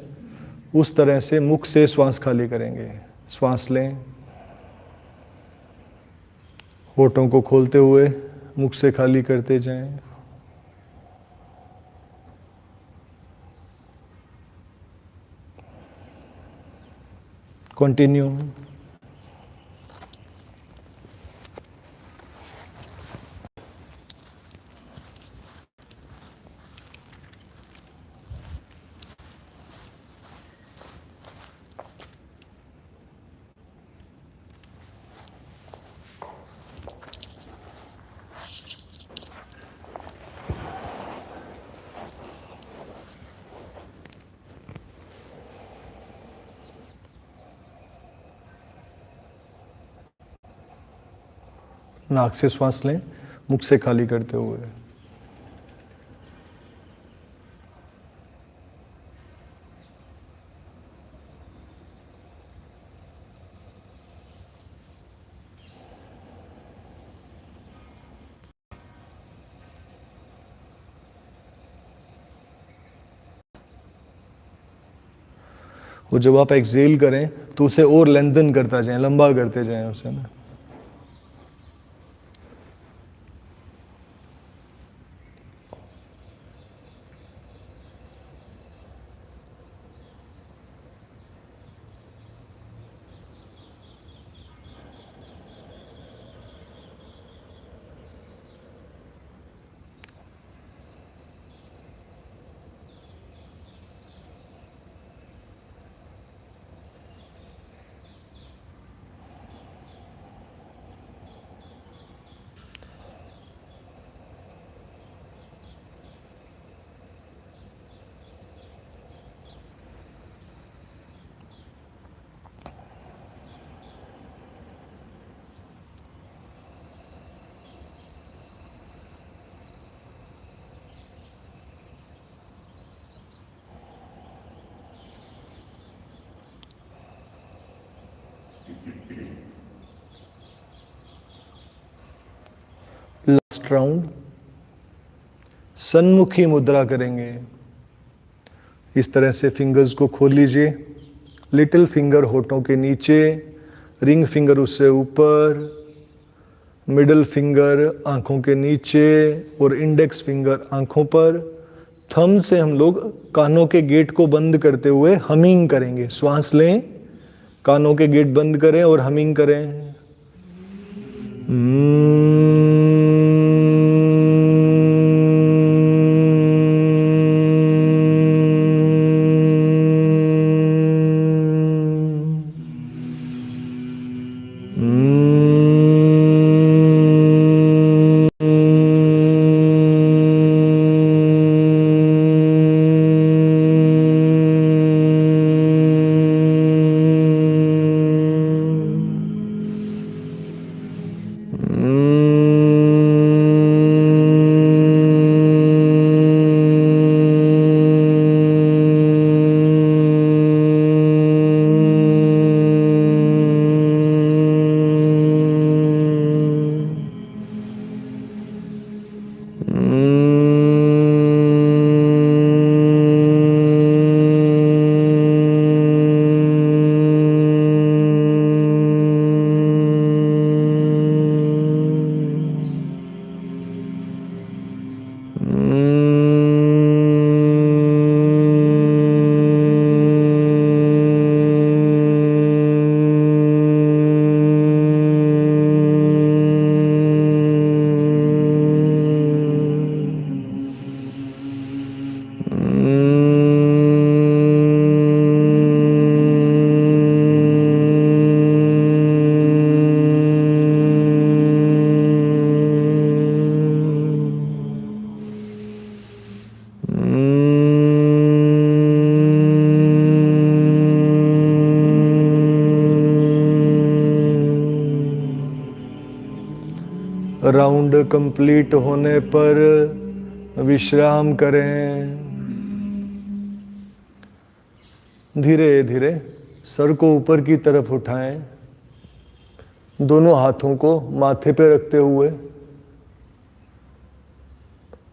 उस तरह से मुख से श्वास खाली करेंगे। श्वास लें, होठों को खोलते हुए मुख से खाली करते जाएं। कंटिन्यू। नाक से श्वास लें, मुख से खाली करते हुए। और जब आप एक्सेल करें तो उसे और लेंथन करता जाएं, लंबा करते जाएं उसे ना। लास्ट राउंड, सन्मुखी मुद्रा करेंगे। इस तरह से फिंगर्स को खोल लीजिए, लिटिल फिंगर होठों के नीचे, रिंग फिंगर उससे ऊपर, मिडल फिंगर आंखों के नीचे और इंडेक्स फिंगर आंखों पर। थंब से हम लोग कानों के गेट को बंद करते हुए हमिंग करेंगे। श्वास लें, कानों के गेट बंद करें और हमिंग करें। राउंड कंप्लीट होने पर विश्राम करें। धीरे धीरे सर को ऊपर की तरफ उठाएं, दोनों हाथों को माथे पे रखते हुए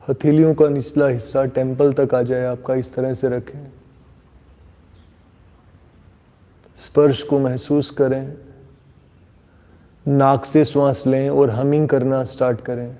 हथेलियों का निचला हिस्सा टेम्पल तक आ जाए आपका, इस तरह से रखें। स्पर्श को महसूस करें, नाक से श्वास लें और हमिंग करना स्टार्ट करें।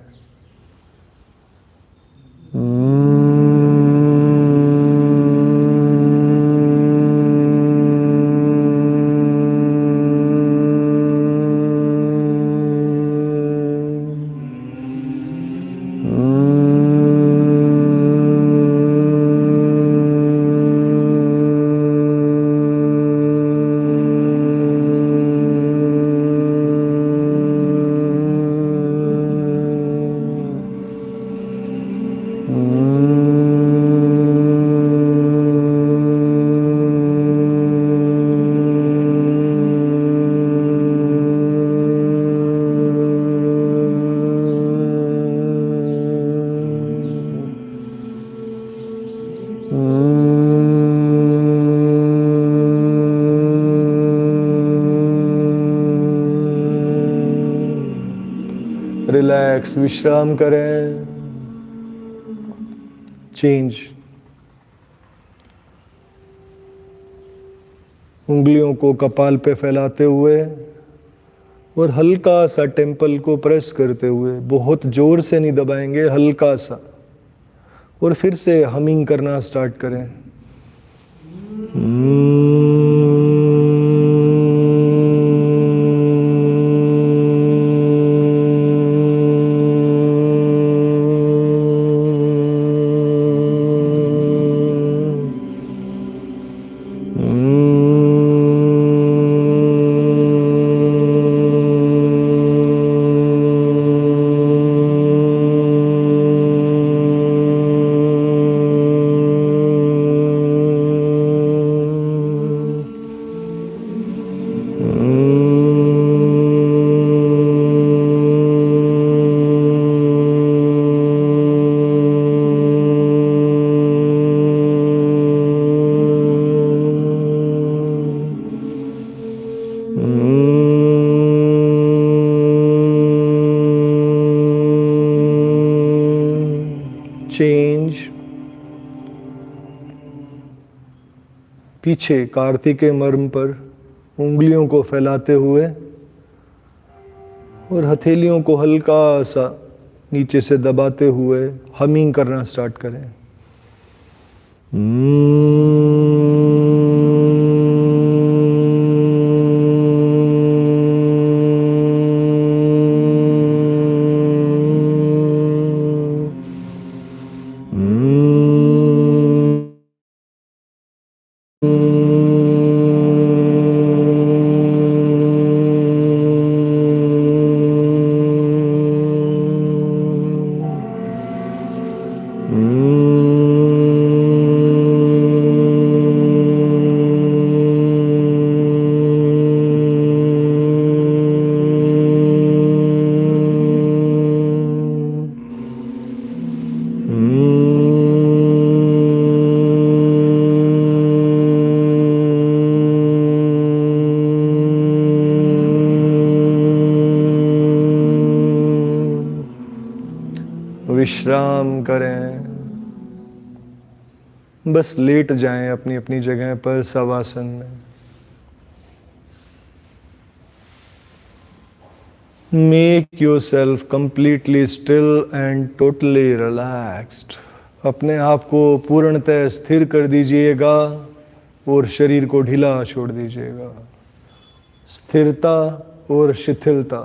रिलैक्स, विश्राम करें। चेंज। उंगलियों को कपाल पे फैलाते हुए और हल्का सा टेम्पल को प्रेस करते हुए, बहुत जोर से नहीं दबाएंगे, हल्का सा, और फिर से हमिंग करना स्टार्ट करें। चेंज। पीछे कार्तिकेय मर्म पर उंगलियों को फैलाते हुए और हथेलियों को हल्का सा नीचे से दबाते हुए हमिंग करना स्टार्ट करें। विश्राम करें, बस लेट जाएं अपनी अपनी जगह पर शवासन में। Make yourself completely still and totally relaxed. अपने आप को पूर्णतः स्थिर कर दीजिएगा और शरीर को ढीला छोड़ दीजिएगा। स्थिरता और शिथिलता।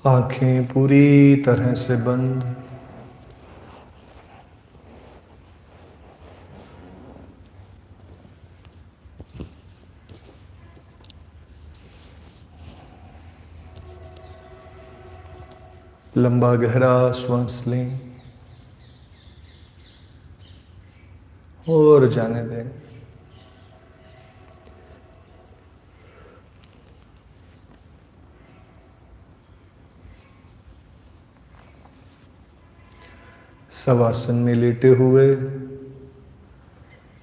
आंखें पूरी तरह से बंद। लंबा गहरा श्वास लें और जाने दें। शवासन में लेटे हुए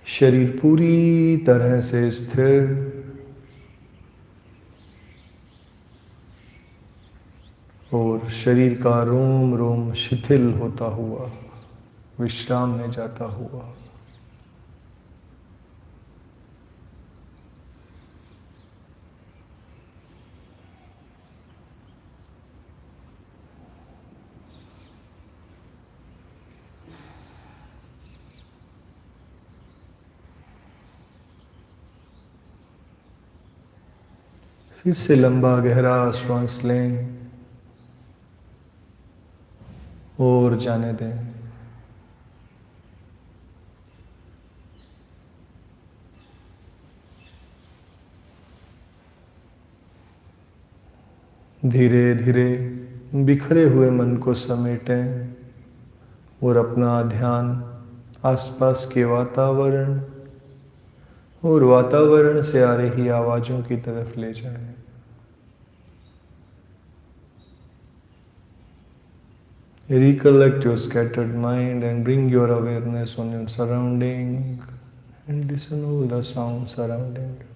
शरीर पूरी तरह से स्थिर, और शरीर का रोम रोम शिथिल होता हुआ विश्राम में जाता हुआ। फिर से लंबा गहरा श्वास लें और जाने दें। धीरे धीरे बिखरे हुए मन को समेटें और अपना ध्यान आसपास के वातावरण और वातावरण से आ रही आवाजों की तरफ ले जाएं। Recollect your scattered mind and bring your awareness on your surrounding and listen all the sounds surrounding you.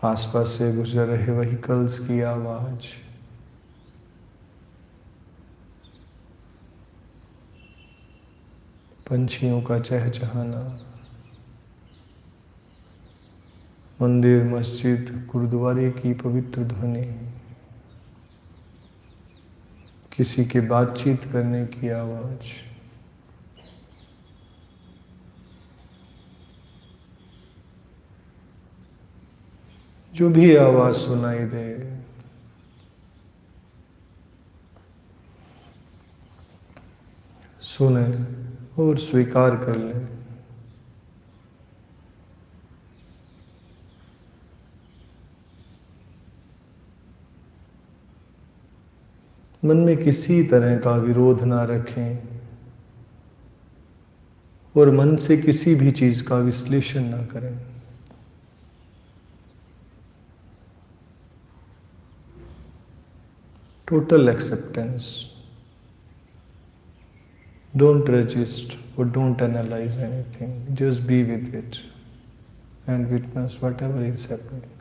आसपास से गुजर रहे व्हीकल्स की आवाज, पंछियों का चहचहाना, मंदिर, मस्जिद, गुरुद्वारे की पवित्र ध्वनि, किसी के बातचीत करने की आवाज, जो भी आवाज सुनाई दे, सुने और स्वीकार कर लें। मन में किसी तरह का विरोध ना रखें और मन से किसी भी चीज का विश्लेषण ना करें। Total acceptance. Don't resist or don't analyze anything. Just be with it and witness whatever is happening.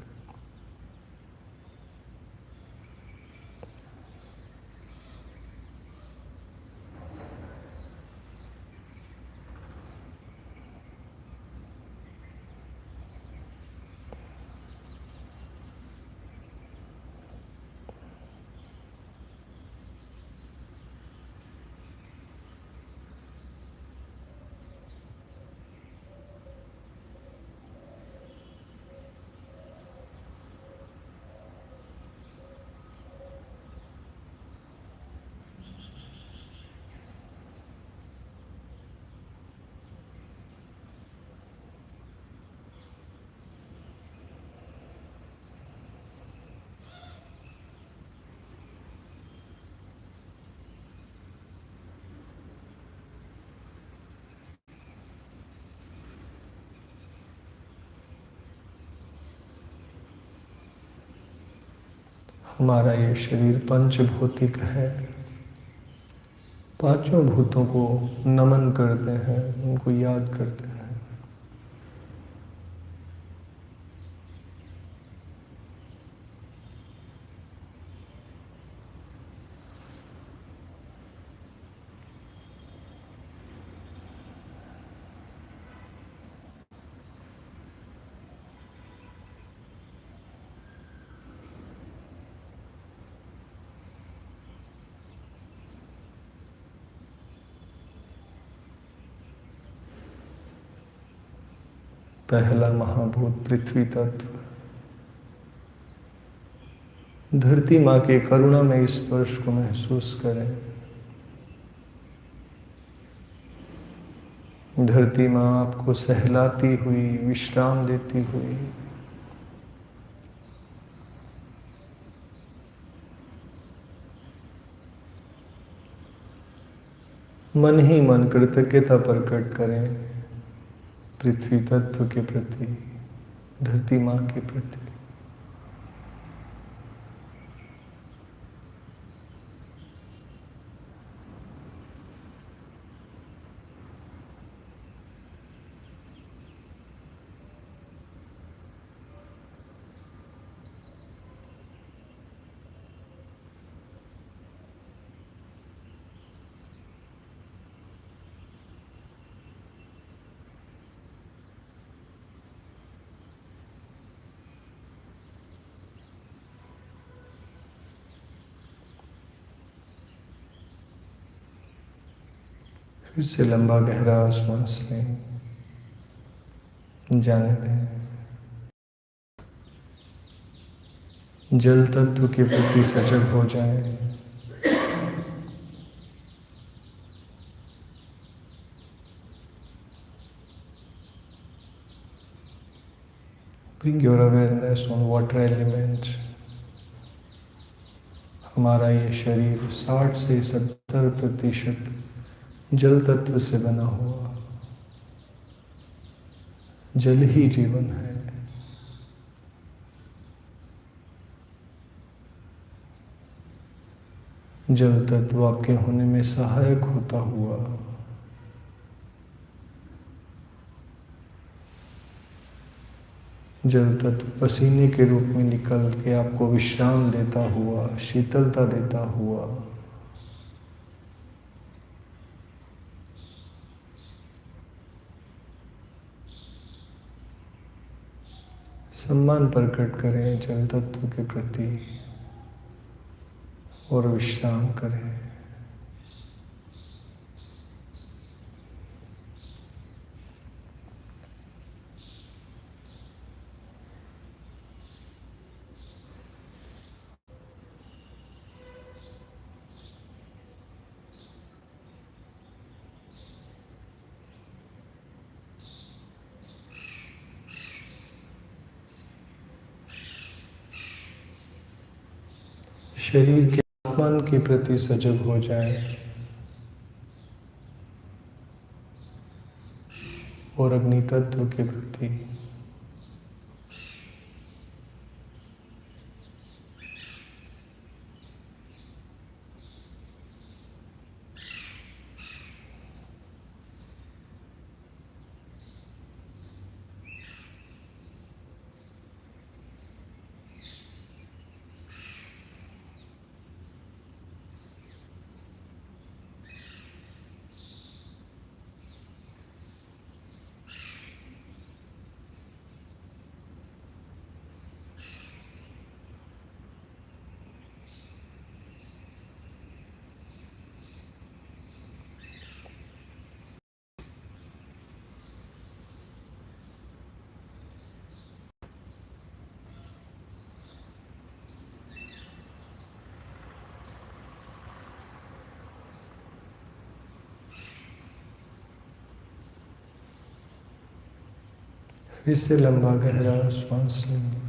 हमारा ये शरीर पंचभौतिक है। पांचों भूतों को नमन करते हैं, उनको याद करते हैं। पहला महाभूत पृथ्वी तत्व, धरती माँ के करुणामय स्पर्श को महसूस करें। धरती माँ आपको सहलाती हुई, विश्राम देती हुई, मन ही मन कृतज्ञता प्रकट करें पृथ्वी तत्व के प्रति, धरती माँ के प्रति। फिर से लंबा गहरा श्वास लें, जाने दें। जल तत्व के प्रति सजग हो जाएं। Bring your awareness on water element. हमारा ये शरीर 60 से 70% जल तत्व से बना हुआ। जल ही जीवन है। जल तत्व आपके होने में सहायक होता हुआ जल तत्व पसीने के रूप में निकल के आपको विश्राम देता हुआ, शीतलता देता हुआ, सम्मान प्रकट करें जल तत्व के प्रति और विश्राम करें। शरीर के तापमान के प्रति सजग हो जाएं और अग्नि तत्व के प्रति। फिर से लंबा गहरा श्वास लें।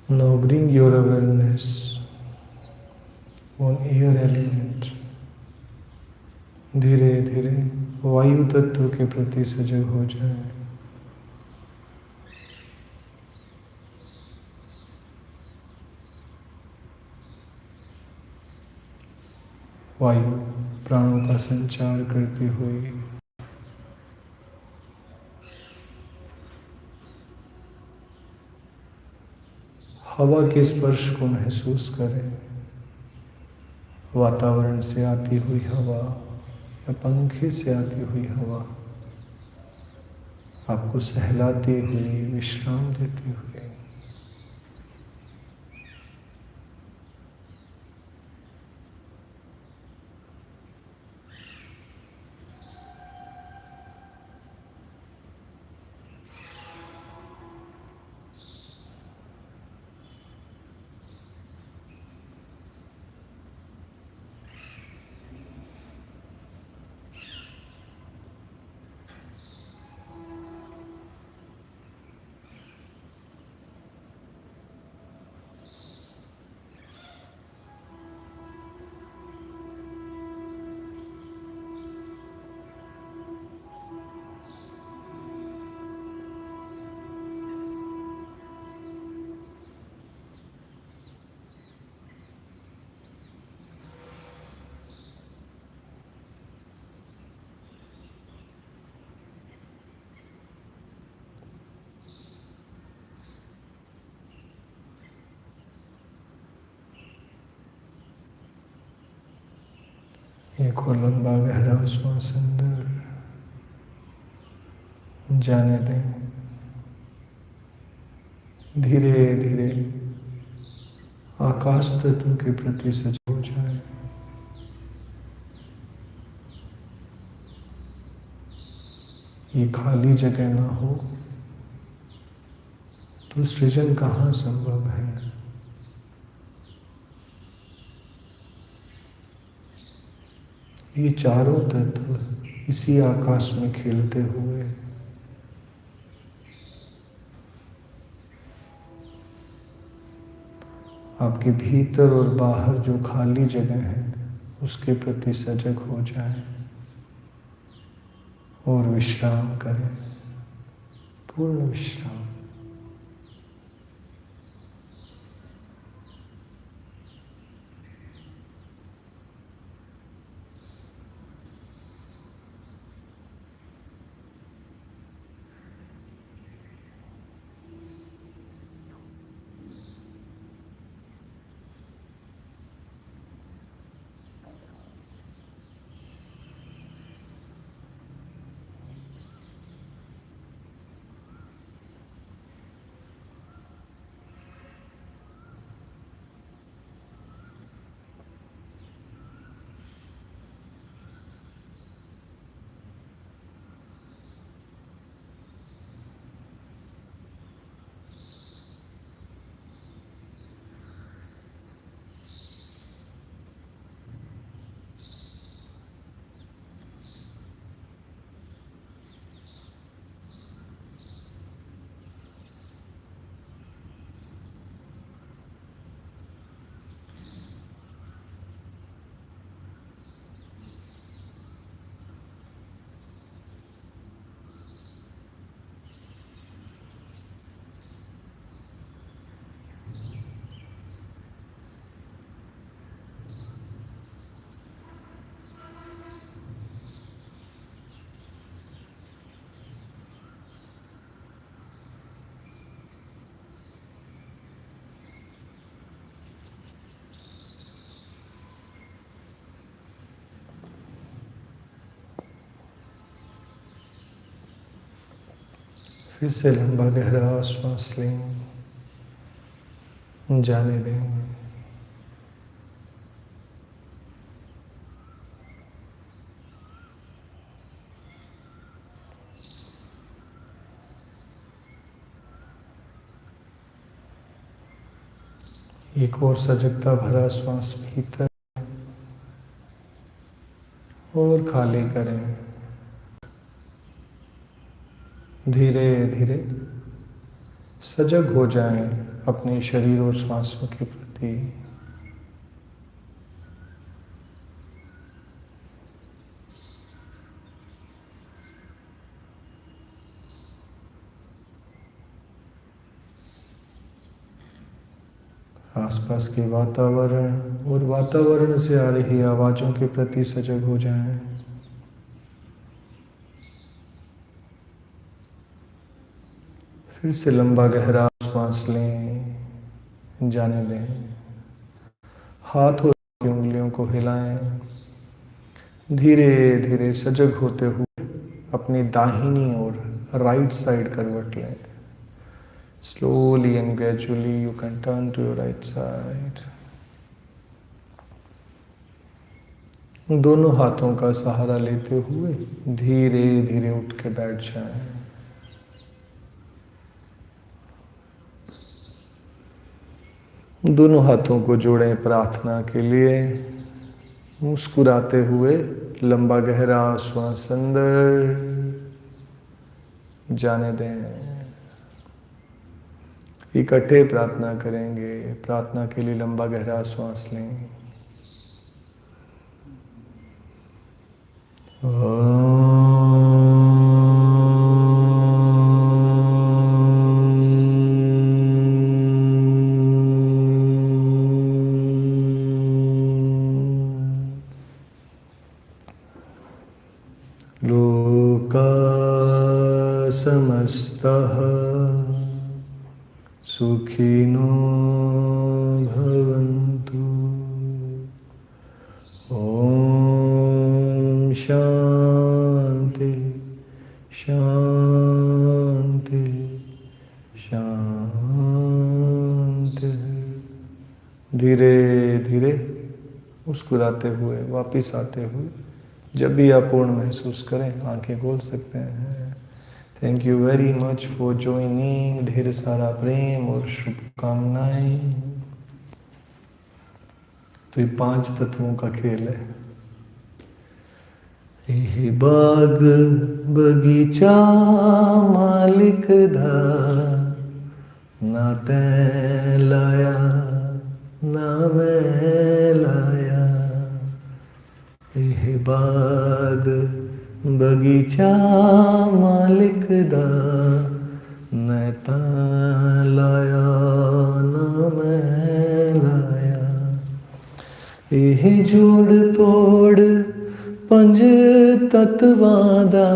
Now bring your awareness on air element। धीरे धीरे वायु तत्व के प्रति सजग हो जाएं। वायु प्राणों का संचार करती हुई हवा के स्पर्श को महसूस करें। वातावरण से आती हुई हवा या पंखे से आती हुई हवा आपको सहलाती हुई, विश्राम देती हुई। एक और लंबा गहरा श्वास अंदर जाने दें। धीरे धीरे आकाश तत्व के प्रति सजग हो जाए। ये खाली जगह ना हो तो सृजन कहाँ संभव है। ये चारों तत्व इसी आकाश में खेलते हुए आपके भीतर और बाहर जो खाली जगह है उसके प्रति सजग हो जाएं और विश्राम करें, पूर्ण विश्राम। फिर से लंबा गहरा श्वास लें, जाने दें। एक और सजगता भरा श्वास भीतर और खाली करें। धीरे धीरे सजग हो जाएं अपने शरीर और श्वासों के प्रति। आसपास के वातावरण और वातावरण से आ रही आवाज़ों के प्रति सजग हो जाएं। फिर से लंबा गहरा श्वास लें, जाने दें। हाथ और उंगलियों को हिलाएं, धीरे धीरे सजग होते हुए अपनी दाहिनी ओर राइट साइड करवट लें. Slowly and gradually you can turn to your right side. दोनों हाथों का सहारा लेते हुए धीरे धीरे उठ के बैठ जाएं. दोनों हाथों को जोड़ें प्रार्थना के लिए. मुस्कुराते हुए लंबा गहरा श्वास अंदर जाने दें. इकट्ठे प्रार्थना करेंगे. प्रार्थना के लिए लंबा गहरा श्वास लें. लोका समस्तः सुखिनो भवन्तु. ओम शांति शांति शांति. धीरे धीरे मुस्कुराते हुए वापिस आते हुए जब भी आप पूर्ण महसूस करें आंखें खोल सकते हैं. Thank you very much for joining. ढेर सारा प्रेम और शुभकामनाएं. तो ये 5 तत्वों का खेल है. यही बाग बगीचा मालिक दा, ना तैं लाया ना मैं लाया. यही बाग बगीचा मालिक दा, मैं तां लाया ना मैं लाया. यह जोड़ तोड़ 5 तत्वां दा,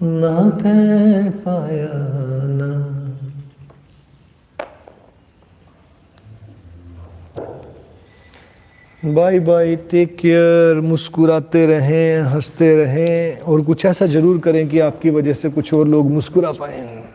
ना तैं पाया ना. Bye bye. Take care. मुस्कुराते रहें, हंसते रहें और कुछ ऐसा जरूर करें कि आपकी वजह से कुछ और लोग मुस्कुरा पाएं.